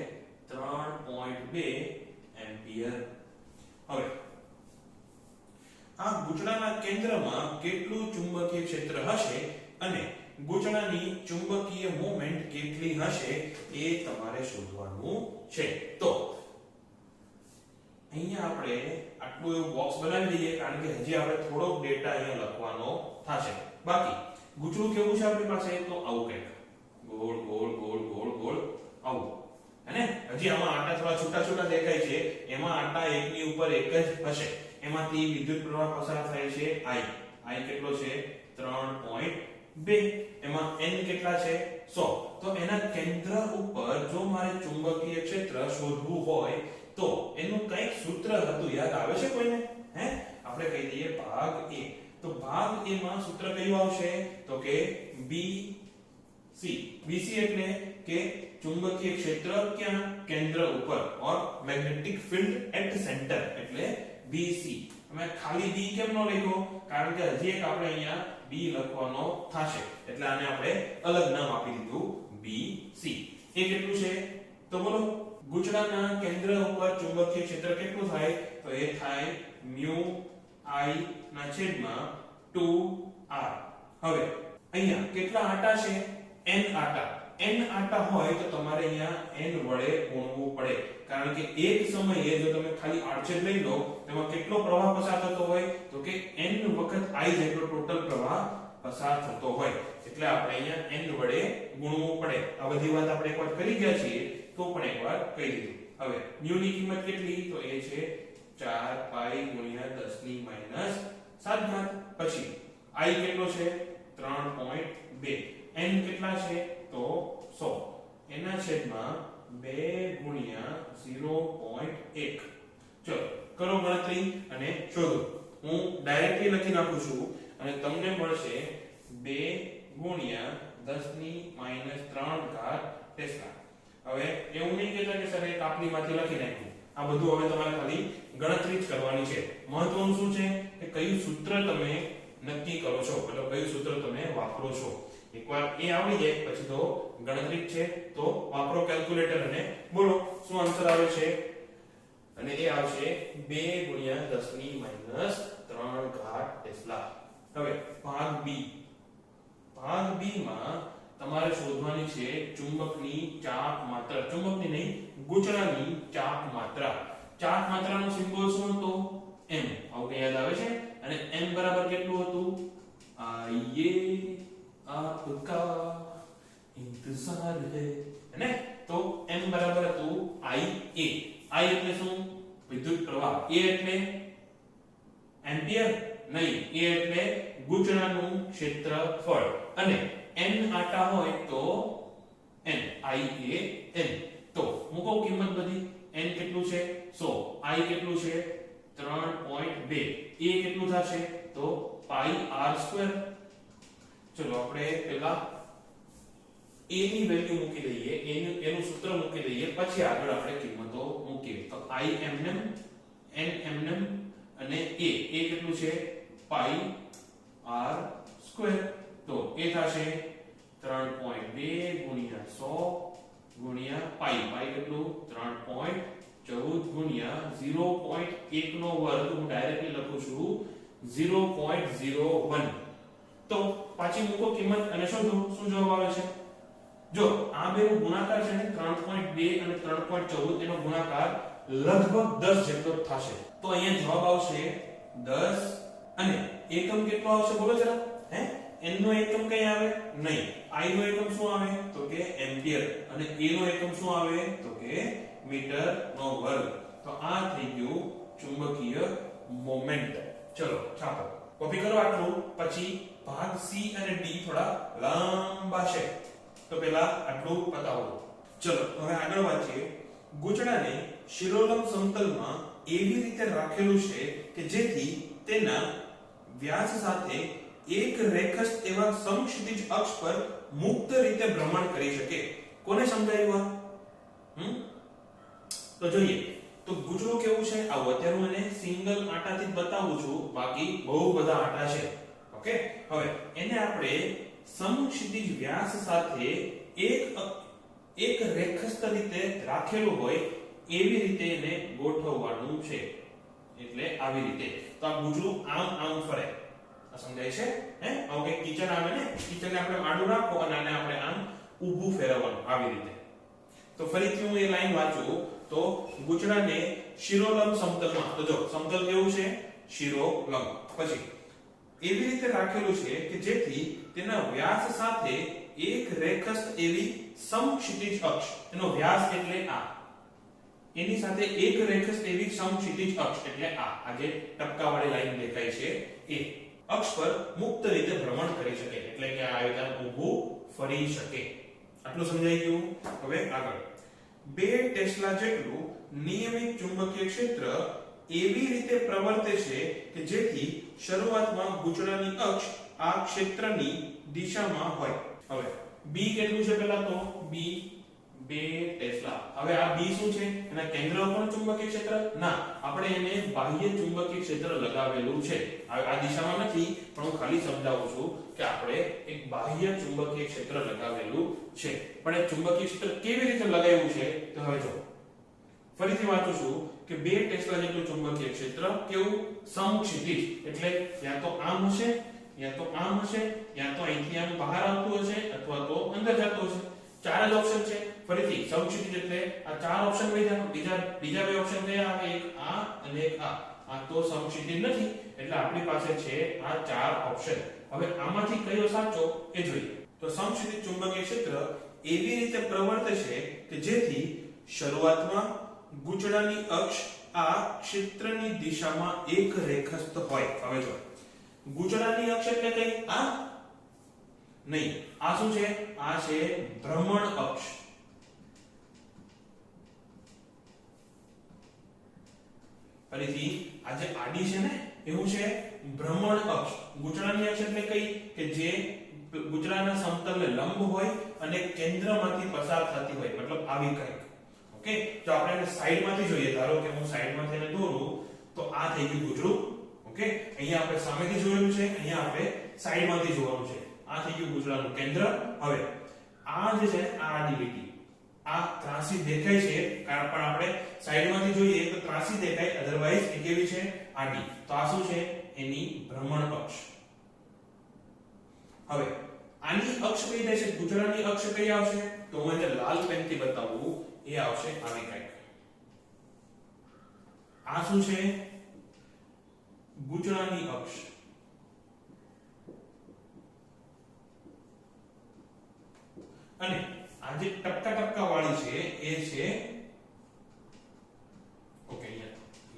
3.2 એમ્પિયર. હવે આ ગૂંચળાના કેન્દ્રમાં કેટલું ચુંબકીય ક્ષેત્ર હશે અને ગૂંચળાની ચુંબકીય મોમેન્ટ કેટલી હશે એ તમારે શોધવાનું છે. તો અહીંયા આપણે આટલું એવું બોક્સ બનાવી દઈએ, કારણ કે હજી આપણે થોડોક ડેટા અહીંયા લખવાનો થશે. બાકી ગૂંચળું કેવું છે આપણી પાસે? તો આવું કંઈક ગોળ ગોળ ગોળ ગોળ ગોળ આવું, હે? હજી આમાં આટા થોડા છૂટા છૂટા દેખાય છે. એમાં આટા એકની ઉપર એક જ હશે. એમાંથી વિદ્યુત પ્રવાહ પસાર થાય છે I કેટલો છે? 3.2. એમાં n કેટલા છે? 100. તો એના કેન્દ્ર ઉપર જો મારે ચુંબકીય ક્ષેત્ર શોધવું હોય તો એનું કઈક સૂત્ર હતું, યાદ આવે છે કોઈને? હે, આપણે કહી દઈએ ભાગ A. તો ભાગ A માં સૂત્ર કયું આવશે? તો કે BC. BC એટલે કે ચુંબકીય ક્ષેત્ર ક્યાં? કેન્દ્ર ઉપર, ઓર મેગ્નેટિક ફીલ્ડ એટ સેન્ટર, એટલે BC. અમે ખાલી B કેમ ન લખ્યો? કારણ કે હજી એક આપણે અહીંયા B લખવાનો થશે, એટલે આને આપણે અલગ નામ આપી દીધું BC. એ કેટલું છે? તો બોલો, ગૂંચળાના કેન્દ્ર ઉપર ચુંબકીય ક્ષેત્ર કેટલું થાય? તો એ થાય mu I ના છેદમાં 2r. હવે અહીંયા કેટલા આટા છે? n આટા. n આટા હોય તો તમારે અહીંયા n વડે ગુણવું પડે, કારણ કે એક સમયે જો તમે ખાલી આડછેદ લઈ લો તેમાં કેટલો પ્રવાહ પસાર થતો હોય? તો કે n વખત I જેટલો ટોટલ પ્રવાહ પસાર થતો હોય, એટલે આપણે અહીંયા n વડે ગુણવું પડે. આ બધી વાત આપણે એકવાર કરી ગયા છીએ, તો પણ એકવાર કહી દીધું. હવે mu ની કિંમત કેટલી? તો એ છે 4 પાઈ ગુણ્યા 10 ની માઈનસ 7 ઘાત. પછી I કેટલો છે? 3.2. n કેટલા છે? તો 100. એના છેદમાં 2 ગુણ્યા 0.1. ચલો કરો ગણતરી અને શોધો. હું ડાયરેક્ટલી લખી નાખું છું અને તમને મળશે 2 ગુણ્યા 10 ની માઈનસ 3 ઘાત ટેસ્લા. હવે એવું નહીં કહેતા કે સર એ કાપલીમાંથી લખી નાખ્યું. આ બધું હવે તમારે ખાલી ગણતરી જ કરવાની છે. મહત્વનું શું છે કે કયું સૂત્ર તમે નક્કી કરો છો, એટલે કયું સૂત્ર તમે વાપરો છો. એકવાર એ આવડી જાય પછી તો ગણતરી જ છે. તો વાપરો કેલ્ક્યુલેટર અને બોલો શું આન્સર આવે છે. અને એ આવશે 2 ગુણ્યા 10 ની માઈનસ 3 ઘાત ટેસ્લા. હવે ભાગ B. ભાગ B માં તમારે શોધવાની છે ચુંબકની ચાપ માત્રા. ચુંબકની નહીં, ગૂંચળાની ચાપ માત્રા. ચાપ માત્રાનો સિમ્બોલ શું હતો? m. આવું કઈ યાદ આવે છે? અને m બરાબર કેટલું હતું? આઈએ આપકા ઇંતજાર હે, ને? તો m બરાબર હતું IA. I એટલે શું? વિદ્યુત પ્રવાહ. A એટલે એમ્પિયર નહીં, A એટલે ગૂંચળાનું ક્ષેત્રફળ. અને n આટા હોય તો n, IA n. તો મૂકો કિંમત બધી. n કેટલું છે? 100. I કેટલું છે? 3.2. A કેટલું થશે? તો પાઈ r². ચલો આપણે પહેલા a ની વેલ્યુ મૂકી દઈએ, એનું સૂત્ર મૂકી દઈએ, પછી આગળ આપણે કિંમતો મૂકીએ. તો I એમનેમ, n એમનેમ અને a કેટલું છે? પાઈ r². તો એ થશે 3.2 ગુણ્યા 100 ગુણ્યા પાઈ. પાઈ કેટલું? 3.14 ગુણ્યા 0.1 નો વર્ગ. હું ડાયરેક્ટલી લખું છું 0.01. તો પાછી મૂકો કિંમત અને શોધો શું જવાબ આવે છે. જો આ બેનો ગુણાકાર છે ને 3.2 અને 3.14 એનો ગુણાકાર લગભગ 10 જેટલો થશે. તો અહીંયા જવાબ આવશે 10 અને એકમ કેટલો આવશે બોલો જરા? n નો એકમ કઈ આવે? નહીં. i નો એકમ શું આવે? તો કે એમ્પિયર. અને a નો એકમ શું આવે? તો કે મીટર નો વર્ગ. તો આ થઈ ગયું ચુંબકીય મોમેન્ટ. ચલો છાપો. કોપી કરો આટલું. પછી ભાગ c અને d થોડા લાંબા છે. તો પહેલા આટલું પતાવો. ચલો હવે આગળ વાંચીએ. ગૂંચળાને શિરોલંબ સમતલમાં એવી રીતે રાખેલું છે કે જેથી તેના વ્યાસ સાથે એક રેખસ્થ એવા સમક્ષિતિજ અક્ષ પર મુક્ત રીતે ભ્રમણ કરી શકે. કોને સમજાયું આ? તો જોઈએ. તો ગૂંચળું કેવું છે આવું. અત્યારે હું એને સિંગલ આંટાથી જ બતાવું છું, બાકી બહુ બધા આંટા છે. ઓકે. હવે એને આપણે સમક્ષિતિજ વ્યાસ સાથે એક રેખસ્થ રીતે રાખેલું હોય એવી રીતે એને ગોઠવવાનું છે. એટલે આવી રીતે. તો આ ગૂંચળું આમ ફરે. આ સમજાય છે? આવું એક કિચન આવે ને, કિચનને આપણે આડું રાખો અને આને આપણે આમ ઊભું ફેરવવાનું આવી રીતે. તો ફરીથી હું એ લાઈન વાંચું તો ગૂંચળાને શિરોલંબ સમતલમાં, તો જો સમતલ કેવું છે? શિરોલંબ. પછી એવી રીતે રાખેલું છે કે જેથી તેના વ્યાસ સાથે એક રેખસ્થ એવી સમક્ષિતિજ અક્ષ, એનો વ્યાસ એટલે આ, એની સાથે એક રેખસ્થ એવી સમક્ષિતિજ અક્ષ એટલે આ જે ટપકાવાળી લાઈન દેખાય છે એ અક્ષ પર મુક્ત રીતે ભ્રમણ કરી શકે. એટલે કે આ રીતે ઊભું ફરી શકે. આટલું સમજાઈ ગયું? હવે આગળ. 2 ટેસ્લા જેટલું નિયમિત ચુંબકીય ક્ષેત્ર એવી રીતે પ્રવર્તે છે કે જેથી શરૂઆતમાં ગૂંચળાની અક્ષ આ ક્ષેત્રની દિશામાં હોય. હવે b કેટલું છે પેલા તો? b 2 tesla. હવે આ b શું છે? એના કેન્દ્ર ઉપર ચુંબકીય ક્ષેત્ર? ના, આપણે એને બાહ્ય ચુંબકીય ક્ષેત્ર લગાવેલું છે. આ દિશામાં નથી, પણ હું ખાલી સમજાવું છું કે આપણે એક બાહ્ય ચુંબકીય ક્ષેત્ર લગાવેલું છે. પણ એ ચુંબકીય ક્ષેત્ર કેવી રીતે લગાવ્યું છે તો હવે જો ફરીથી વાંચું છું કે 2 ટેસ્લા જેટલું ચુંબકીય ક્ષેત્ર કેવું? સમક્ષિતિજ. એટલે યા તો આમ હશે, યા તો આમ હશે, યા તો અહીંથી આમ બહાર આવતું હશે, અથવા તો અંદર જતું હશે. 4 જ ઓપ્શન છે. ફરીથી સમક્ષિતિજ એટલે આ 4 ઓપ્શન બીજા 2 ઓપ્શન કયા આવે? એક આ અને એક આ. આ તો સમક્ષિતિજ નથી, એટલે આપણી પાસે છે આ 4 ઓપ્શન. હવે આમાંથી કયો સાચો એ જોઈએ. તો સમક્ષિતિજ ચુંબકીય ક્ષેત્ર એવી રીતે પ્રવર્તે છે કે જેથી શરૂઆતમાં ગૂંચળાની અક્ષ આ ક્ષેત્રની દિશામાં એક રેખસ્થ હોય. હવે જો ગૂંચળાની અક્ષ એટલે કઈ? આ નહીં. આ શું છે? આ છે ભ્રમણ અક્ષ. ફરીથી આ જે આડી છે ને એવું છે ભ્રમણ અક્ષ. ગૂંચળાની અક્ષ એટલે કઈ? કે જે ગૂંચળાના સમતલને લંબ હોય અને કેન્દ્રમાંથી પસાર થતી હોય, મતલબ આવી કંઈક. ઓકે. જો આપણે એને સાઈડમાંથી જોઈએ, ધારો કે હું સાઈડમાંથી એને દોરું તો આ થઈ ગયું ગૂંચળું. ઓકે. અહીંયા આપણે સામેથી જોયેલું છે, અહીંયા આપણે સાઈડમાંથી જોવાનું છે. આ થઈ ગયું ગૂંચળાનું કેન્દ્ર. હવે આ જે છે આ આડી લીટી, આ ત્રાસી દેખાય છે, કારણ પણ આપણે સાઈડમાંથી જોઈએ તો ત્રાસી દેખાય, અધરવાઇઝ એ કેવી છે? આડી. તો આ શું છે? એની ભ્રમણ અક્ષ. હવે આની અક્ષ કઈ રહેશે? ગૂંચળાની અક્ષ કઈ આવશે? તો હું એને લાલ પેનથી બતાવું. એ આવશે આવી કંઈક. આ શું છે? ગૂંચળાની અક્ષ. અને આ જે ટપકા વાળી છે એ છે ઓકે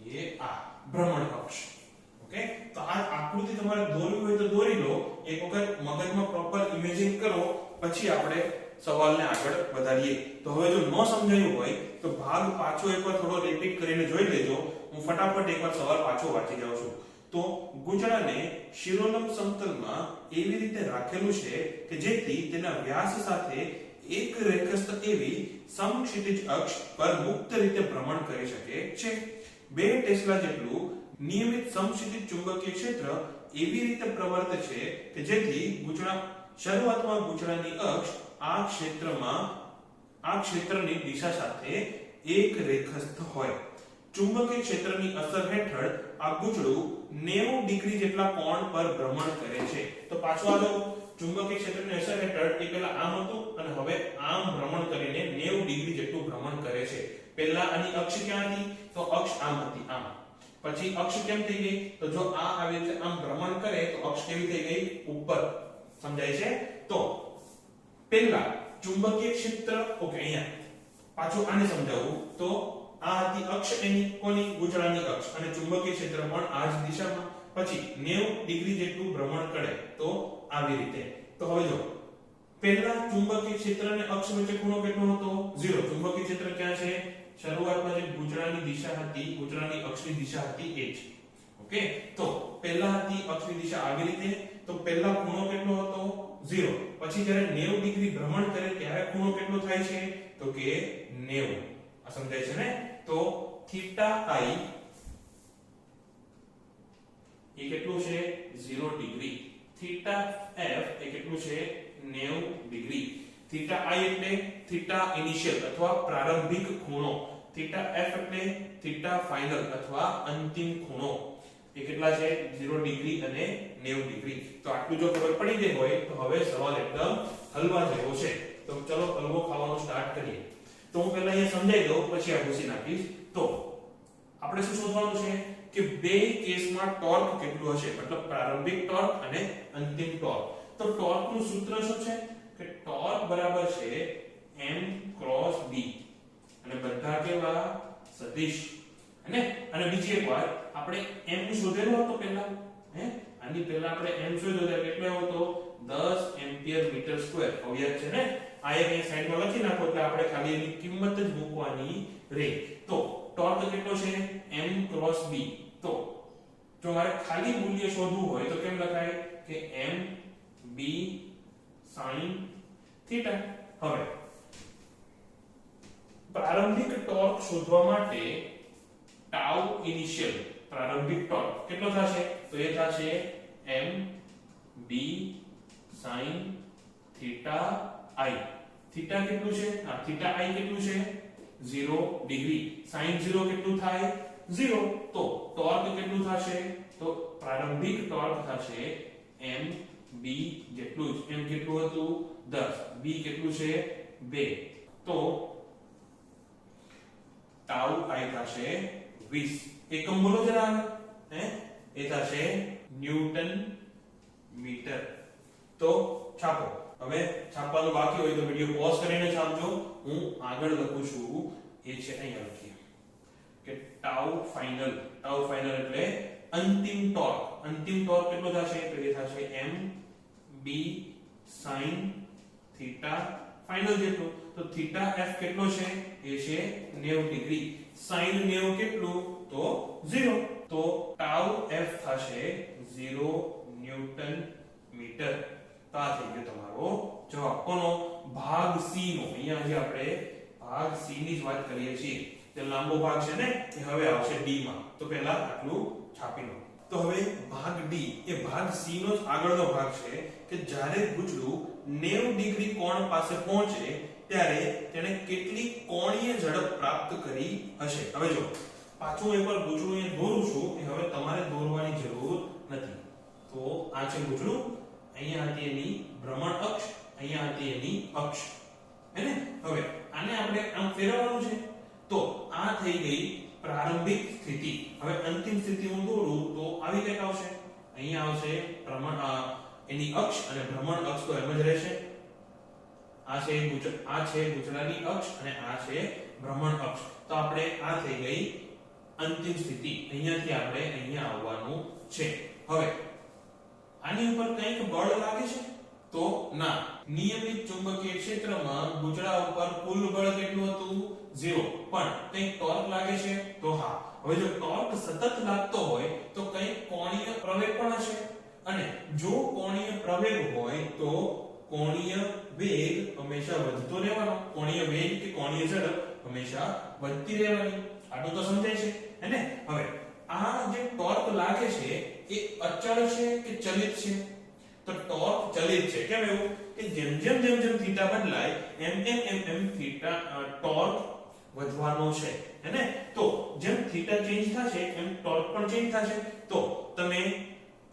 એ આ ભ્રમણ અક્ષ. ઓકે. તો આ આકૃતિ તમારે દોરવી હોય તો દોરી લો. એક વખત મગજમાં પ્રોપર ઇમેજિન કરો, પછી આપણે સવાલને આગળ વધારીએ. તો હવે જો ન સમજાયું હોય તો ભાગ પાછો એકવાર થોડો રિપીટ કરીને જોઈ લેજો. હું ફટાફટ એકવાર સવાલ પાછો વાંચી જાઉં છું. તો ગૂંચળાને શિરોલંબ સમતલમાં એવી રીતે રાખેલું છે કે જેથી તેના વ્યાસ સાથે એક રેખસ્થ એવી સમક્ષિતિજ અક્ષ પર મુક્ત રીતે ભ્રમણ કરી શકે છે. 2 ટેસ્લા જેટલું નિયમિત સમક્ષિતિજ ચુંબકીય ક્ષેત્ર એવી રીતે પ્રવર્તે છે કે જેથી શરૂઆતમાં ગૂંચળાની અક્ષ આ ક્ષેત્રની દિશા સાથે એક રેખસ્થ હોય. ચુંબકીય ક્ષેત્રની અસર હેઠળ આ ગૂંચળું 90 ડિગ્રી જેટલા કોણ પર ભ્રમણ કરે છે. તો પાછો આ જો ચુંબકીય ક્ષેત્રની અસર હેઠળ એ પેલા આમ હતું અને હવે આમ ભ્રમણ કરીને 90 ડિગ્રી જેટલું ભ્રમણ કરે છે. પહેલા આની અક્ષ ક્યાં હતી? તો અક્ષ આમ હતી, આમ. પછી અક્ષ કેમ થઈ ગઈ? તો જો આ આવી રીતે આમ ભ્રમણ કરે તો અક્ષ કેવી થઈ ગઈ? ઉપર. સમજાય છે? તો પહેલા ચુંબકીય ક્ષેત્ર, ઓકે, અહીંયા પાછું આને સમજાવું તો આ હતી અક્ષ એની, કોની? ગૂંચળાની અક્ષ, અને ચુંબકીય ક્ષેત્ર પણ આ જ દિશામાં. પછી 90 ડિગ્રી જેટલું ભ્રમણ કરે તો આવી રીતે. તો હવે જો પહેલા ચુંબકીય ક્ષેત્ર અને અક્ષ વચ્ચે ખૂણો કેટલો હતો? 0. ચુંબકીય ક્ષેત્ર ક્યાં છે? શરૂઆતમાં જે ગૂંચળાની દિશા હતી, ગૂંચળાની અક્ષની દિશા હતી એ જ. ઓકે, તો પહેલા હતી અક્ષની દિશા આવી રીતે, તો પહેલા ખૂણો કેટલો હતો? 0. પછી જ્યારે 90 ડિગ્રી ભ્રમણ કરે ત્યારે ખૂણો કેટલો થાય છે? તો કે 90. આ સમજાય છે ને? તો થીટા i એ કેટલું છે? 0 ડિગ્રી. થીટા f એ કેટલું છે? 90 ડિગ્રી. થીટા i એટલે થીટા ઇનિશિયલ અથવા પ્રારંભિક ખૂણો. થીટા f એટલે થીટા ફાઇનલ અથવા અંતિમ ખૂણો. એ કેટલા છે? 0 ડિગ્રી અને 90 ડિગ્રી. તો આટલું જો ખબર પડી ગઈ હોય તો હવે સવાલ એકદમ હલવા જેવો છે. તો ચલો હલવો ખાવાનું સ્ટાર્ટ કરીએ. તો હું પહેલા અહીંયા સમજાઈ દઉં, પછી આ ભૂસી નાખીશ. તો આપણે શું શોધવાનું છે કે બે કેસમાં ટોર્ક કેટલું હશે, મતલબ પ્રારંભિક ટોર્ક અને અંતિમ ટોર્ક. તો ટોર્કનું સૂત્ર શું છે કે ટોર્ક બરાબર છે m ક્રોસ b, અને બધા કેવા? સદિશ. અને બીજી એક વાત, આપણે m નું શોધેલો હતો પહેલા, આની પહેલા આપણે m શોધ્યો તો કેટલો હતો? 10 એમ્પિયર મીટર સ્ક્વેર. અવ્યાજ છે ને? આ એક સાઈડમાં લખી નાખો એટલે આપણે ખાલી એની કિંમત જ મૂકવાની રહે. તો ટોર્ક કેટલો છે? m cross b. તો જો મારે ખાલી મૂલ્ય શોધવું હોય તો કેમ લખાય કે m b sin થીટા. હવે પ્રારંભિક ટોર્ક શોધવા માટે ટાઉ ઇનિશિયલ પ્રારંભિક ટોર્ક કેટલો થશે? તો એ થશે m b sin theta i. Theta કેટલું છે? આ થીટા i કેટલું છે? 0 ડિગ્રી. sin 0 કેટલું થાય? 0. તો ટોર્ક કેટલું થશે? તો પ્રારંભિક ટોર્ક થશે m b જેટલું જ. m કેટલું હતું? 10. b કેટલું છે? 2. તો ટાઉ i થશે 20. એકમ બોલો જરા. એ થશે ન્યૂટન મીટર. તો છાપો. હવે છાપવાનું બાકી હોય તો વિડિયો પોઝ કરીને છાપજો. હું આગળ લખું છું, એ છે અહીંયા લખીએ કે ટાઉ ફાઇનલ. ટાઉ ફાઇનલ એટલે અંતિમ ટોર્ક. અંતિમ ટોર્ક કેટલો થશે? તો એ થશે m b sin theta final જેટલું. તો થીટા f કેટલો છે? એ છે 90 ડિગ્રી. sin 90 કેટલું? તો 0. તો ટાઉ f થશે 0 ન્યૂટન મીટર. તો આ થઈ ગયો તમારો જવાબ. કોનો? ભાગ c નો. અહીંયા જે આપણે ભાગ c ની જ વાત કરીએ છીએ, તે લાંબો ભાગ છે ને, એ હવે આવશે d માં. તો પહેલા આટલું છાપી લો. તો હવે ભાગ d એ ભાગ c નો જ આગળનો ભાગ છે કે જ્યારે ગુચડું 90 ડિગ્રી કોણ પાસે પહોંચે ત્યારે તેણે કેટલી કોણીય ઝડપ પ્રાપ્ત કરી હશે. હવે જો પાછું એકવાર ગુચડું અહીંયા દોરું છું, એ હવે તમારે દોરવાની જરૂર નથી. તો આ છે ગુચડું. અહીંયા હતી એની ભ્રમણ અક્ષ, અહીંયા હતી એની અક્ષ, હે ને? હવે આને આપણે આમ ફેરવવાનું છે. તો આ થઈ ગઈ પ્રારંભિક સ્થિતિ. હવે અંતિમ સ્થિતિ હું દોરું તો આવી કંઈક આવશે. અહીંયા આવશે એની અક્ષ અને ભ્રમણ અક્ષ તો એમ જ રહેશે. આ છે ગૂંચળાની અક્ષ અને આ છે ભ્રમણ અક્ષ. તો આપણે આ થઈ ગઈ અંતિમ સ્થિતિ. અહીંયાથી આપણે અહીંયા આવવાનું છે. હવે આની ઉપર કંઈક બળ લાગે છે? તો ના. નિયમિત ચુંબકીય ક્ષેત્રમાં ગૂંચળા ઉપર કુલ બળ કેટલું હતું? 0. પણ કંઈક ટોર્ક લાગે છે? તો હા. હવે જો ટોર્ક સતત લાગતો હોય તો કંઈક કોણીય પ્રવેગ પણ હશે, અને જો કોણીય પ્રવેગ હોય તો કોણીય વેગ હંમેશા વધતો રહેવાનો. કોણીય વેગ કે કોણીય ઝડપ હંમેશા વધતી રહેવાની. આટલું તો સમજાય છે, હે ને? હવે આ જે ટોર્ક લાગે છે એ અચળ છે કે ચલિત છે? તો ટોર્ક ચલિત છે. કેમ એવું? કે જેમ જેમ થીટા બદલાય એમ થીટા ટોર્ક વધવાનો છે, હે ને? તો જેમ થીટા ચેન્જ થશે એમ ટોર્ક પણ ચેન્જ થશે. તો તમે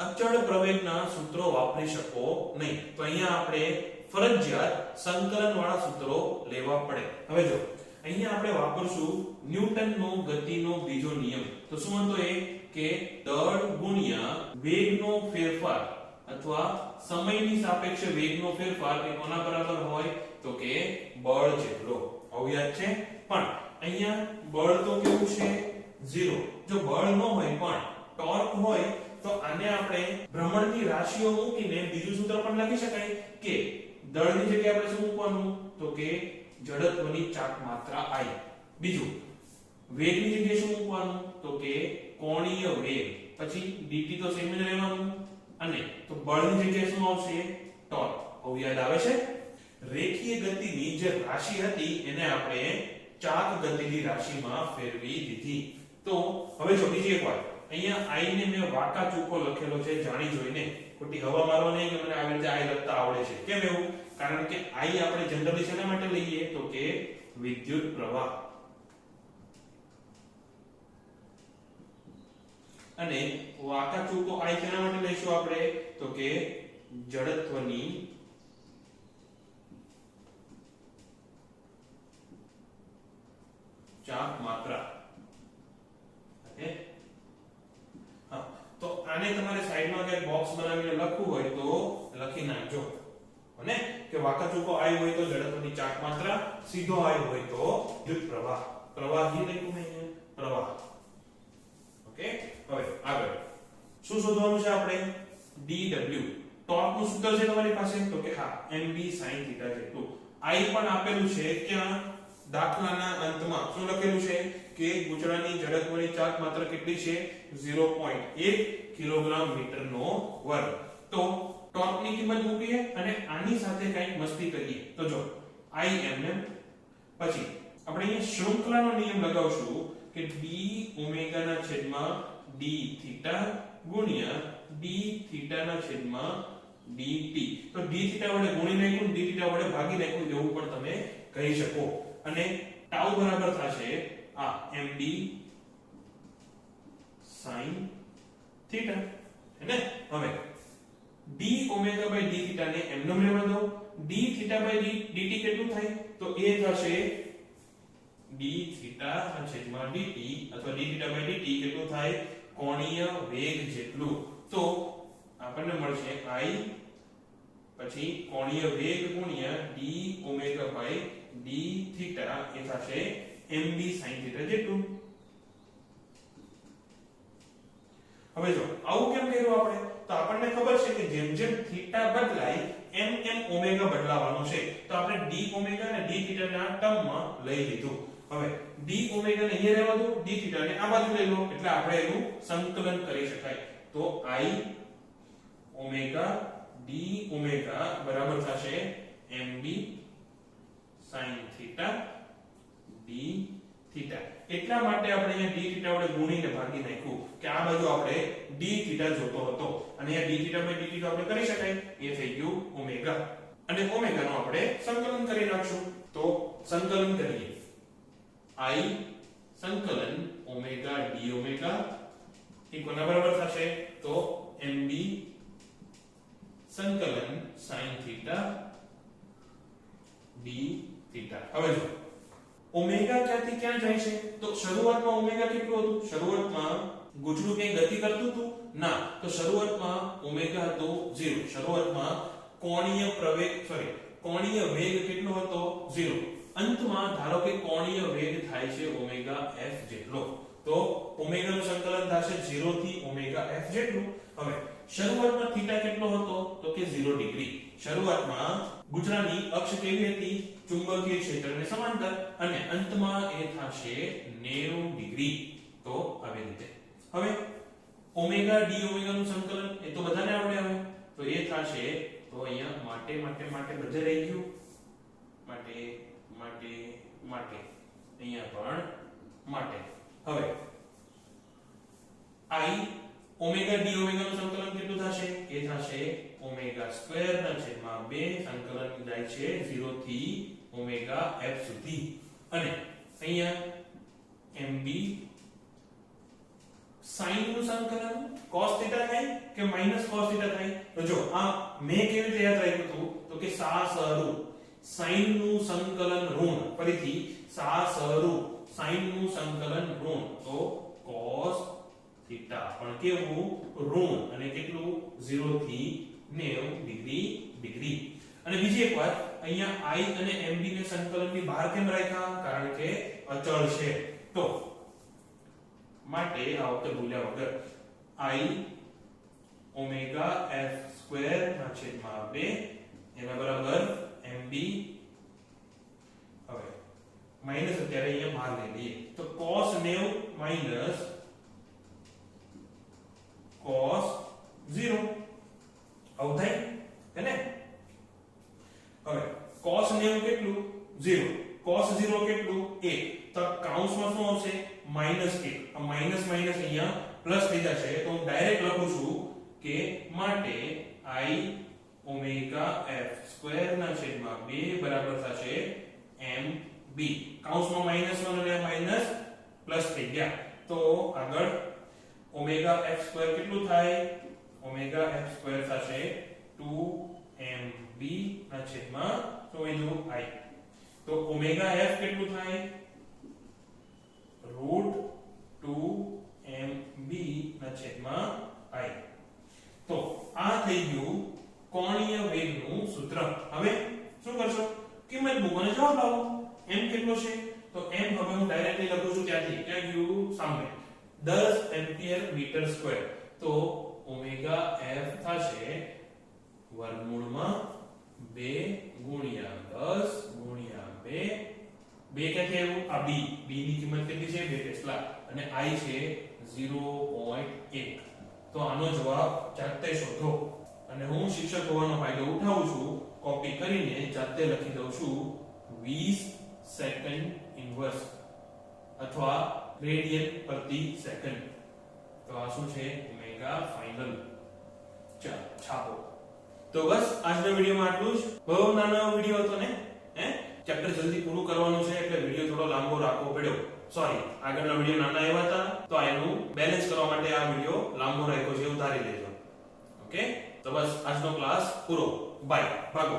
અચળ પ્રવેગના સૂત્રો વાપરી શકો નહીં. તો અહીંયા આપણે ફરજિયાત સંકલન વાળા સૂત્રો લેવા પડે. હવે જો અહીંયા આપણે વાપરશું ન્યૂટનનો ગતિનો બીજો નિયમ. તો શું હતો એ કે દળ ગુણ્યા વેગનો ફેરફાર અથવા સમયની સાપેક્ષે વેગનો ફેરફાર એ કોના બરાબર હોય તો કે બળ જેટલો. આવું યાદ છે. પણ અહીંયા બળ તો કેવું છે 0. જો બળ ન હોય પણ ટોર્ક હોય તો આને આપણે ભ્રમણની રાશિઓ મૂકીને બીજું સૂત્ર પણ લખી શકાય કે દળની જગ્યાએ આપણે શું મૂકવાનું તો કે જડત્વની ચાક માત્રા I. બીજું વેગની જગ્યાએ શું મૂકવાનું તો કે કોણીય વેગ. પછી dt તો સેમ જ રહેવાનું અને તો બળની જગ્યાએ શું આવશે ટોર્ક. હવે યાદ આવે છે. રેખીય ગતિની જે રાશિ હતી એને આપણે ચાક ગતિની રાશિમાં ફેરવી દીધી. તો હવે જો બીજી એક વાત અહીંયા I ને મેં વાકા ચૂકો લખેલો છે જાણી જોઈને. ખોટી હવા મારવા નહીં કે મને આવી રીતે I લખતા આવડે છે. કેમ એવું? કારણ કે I આપણે જનરલી શેના માટે લઈએ તો કે વિદ્યુત પ્રવાહ અને વાકા ચૂકો I શેના માટે લઈશું આપણે તો કે જડત્વની ચાક માત્રા. ઓકે હા તો આને તમારે સાઈડમાં કે બોક્સ બનાવીને લખવું હોય તો લખી નાખજો અને કે વાકા ચૂકો I હોય તો જડત્વની ચાક માત્રા, સીધો I હોય તો વિદ્યુત પ્રવાહ. પ્રવાહી લખ્યું મેં પ્રવાહ. ઓકે હવે આગળ શું શોધવાનું છે આપણે dw. ટોર્ક નું સૂત્ર છે તમારી પાસે તો કે હા mb sin θ જેટલું. I પણ આપેલું છે ક્યાં દાખલાના અંતમાં શું લખેલું છે કે ગુજરાની જડત્વની ચાક માત્રા કેટલી છે 0.1 કિલોગ્રામ મીટરનો વર્ગ. તો ટોર્કની કિંમત મૂકીએ અને આની સાથે કંઈક મસ્તી કરીએ. તો જો I mm પછી આપણે અહીંયા શૃંખલાનો નિયમ લગાવશું કે d ઓમેગા ના છેદમાં d થીટા ગુણ્યા d થીટા ના છેદમાં dt. તો d થીટા વડે ગુણી નાખ્યું d થીટા વડે ભાગી નાખ્યું એવું પણ તમે કહી શકો. અને ટાઉ બરાબર થશે આ md sin થીટા હે ને. હવે d omega by d theta ને એમનેમ રહેવા દો. d થીટા બાય dt કેટલું થાય તો એ થશે d થીટા ના છેદમાં dt અથવા d થીટા બાય dt કેટલું થાય કોણીય વેગ જેટલું. તો આપણને મળશે I પછી કોણીય વેગ ગુણ્યા d omega by d theta એ થશે mb sin થીટા જેટલું. હવે જો આવું કેમ કર્યું આપણે તો આપણને ખબર છે કે જેમ જેમ થીટા બદલાય એમ એમ ઓમેગા બદલાવાનો છે. તો આપણે d ઓમેગા અને d થીટા ના ટર્મમાં લઈ લીધું. હવે d ઓમેગા ને અહીંયા રહેવા દો, d થીટા ને આ બાજુ લઈ લો એટલે આપણે એનું સંકલન કરી શકાય. તો I ઓમેગા d ઓમેગા બરાબર થશે mb sin theta d theta. એટલા માટે આપણે અહીંયા d થીટા વડે ગુણીને ભાગી નાખ્યું કે આ બાજુ આપણે d થીટા જોતો હતો અને અહીંયા d થીટા બાય dt તો આપણે કરી શકાય. એ થઈ ગયું ઓમેગા અને ઓમેગા નો આપણે સંકલન કરી નાખશું. તો સંકલન કરીએ I સંકલન ઓમેગા d ઓમેગા એ કોના બરાબર થશે તો mb સંકલન sin થીટા d થીટા. હવે જો ઓમેગા ક્યાંથી ક્યાં જાય છે તો શરૂઆતમાં ઓમેગા કેટલું હતું? શરૂઆતમાં ગુચડું ક્યાંય ગતિ કરતું હતું ના. તો શરૂઆતમાં ઓમેગા હતો 0. શરૂઆતમાં કોણીય વેગ કેટલો હતો 0. અંતમાં ધારો કે કોણીય વેગ થાય છે ઓમેગા f જેટલો. તો ઓમેગા નું સંકલન થશે 0 થી ઓમેગા f જેટલું. હવે શરૂઆતમાં થીટા કેટલો હતો તો કે 0 ડિગ્રી. શરૂઆતમાં ગુજરાની અક્ષ કેવી હતી ચુંબકીય ક્ષેત્રને સમાંતર અને અંતમાં એ થશે 90 ડિગ્રી. તો આવી રીતે હવે ઓમેગા d ઓમેગા નું સંકલન એ તો બધાને આવડે. હવે તો એ થશે તો અહીંયા માટે બધે રહી ગયું માટે અહીંયા પણ માટે. હવે I ઓમેગા d ઓમેગા નું સંકલન કેટલું થશે એ થશે ઓમેગા સ્ક્વેર ના છેદમાં 2 સંકલન જાય છે 0 થી ઓમેગા f સુધી અને અહીંયા mb sin નું સંકલન cos થીટા થાય કે માઈનસ cos થીટા થાય? તો જો આ મેં કેવી રીતે યાદ રાખ્યું હતું તો કે સાસરુ sin નું સંકલન ઋણ, ફરીથી સાસરુ sin નું સંકલન ઋણ, તો cos થીટા પણ કેવું ઋણ, અને કેટલું 0 થી 90 ડિગ્રી. અને બીજી એક વાત, અહીંયા i અને mb ને સંકલનની બહાર કેમ રાખ્યા? કારણ કે અચળ છે. તો માટે આ વખતે ભૂલ્યા વગર i ઓમેગા f સ્ક્વેર ના છેદમાં 2 એના બરાબર mb. હવે માઈનસ અત્યારે અહીંયા બહાર લઈ લઈએ તો cos 90 માઈનસ cos 0 આવું થાય હે ને? હવે cos 90 કેટલું? 0. cos 0 કેટલું? 1. તો કૌંસમાં શું આવશે? -1. આ માઈનસ માઈનસ અહીંયા પ્લસ થઈ જશે, તો હું ડાયરેક્ટ લખું છું કે માટે i ઓમેગા f સ્ક્વેર ના છેદમાં 2 બરાબર થશે mb. કૌંસમાં -1 અને માઈનસ પ્લસ થઈ ગયા, તો આગળ ઓમેગા f સ્ક્વેર કેટલું થાય? ઓમેગા f સ્ક્વેર થશે 2mb ના છેદમાં તો વધ્યું i. તો ઓમેગા f કેટલું થાય? √2mb ના છેદમાં i. તો આ થઈ ગયું કોણીય વેગનું સૂત્ર. હવે શું કરશો? કિંમત મૂકો અને જવાબ લાવો. m કેટલો છે? તો m હવે હું ડાયરેક્ટલી લખું છું ત્યાંથી, ક્યાં ગયું? સામે 10 એમ્પિયર મીટર સ્ક્વેર. તો ઓમેગા f થશે વર્ગમૂળમાં 2 ગુણ્યા 10 ગુણ્યા 2. 2 ક્યાંથી આવ્યું? આ b. b ની કિંમત કેટલી છે? 2 ટેસ્લા. અને i છે 0.1. તો આનો જવાબ જાતે શોધો. અને હું શિક્ષક હોવાનો ફાયદો ઉઠાવું છું, કોપી કરીને જાતે લખી દઉં છું 20 સેકન્ડ ઇન્વર્સ અથવા રેડિયન પ્રતિ સેકન્ડ. તો આ શું છે? Omega final. ચાલો છાપો. તો બસ આજના વિડિયોમાં આટલું જ. બહુ નાનો વિડિયો હતો ને, ચેપ્ટર જલ્દી પૂરું કરવાનું છે એટલે વિડિયો થોડો લાંબો રાખવો પડ્યો. સોરી, આગળના વિડિયો નાના એવા હતા તો એનું બેલેન્સ કરવા માટે આ વિડિયો લાંબો રાખ્યો છે, ઉતારી લેજો. ઓકે, તો બસ આજનો ક્લાસ પૂરો. બાય. ભાગો.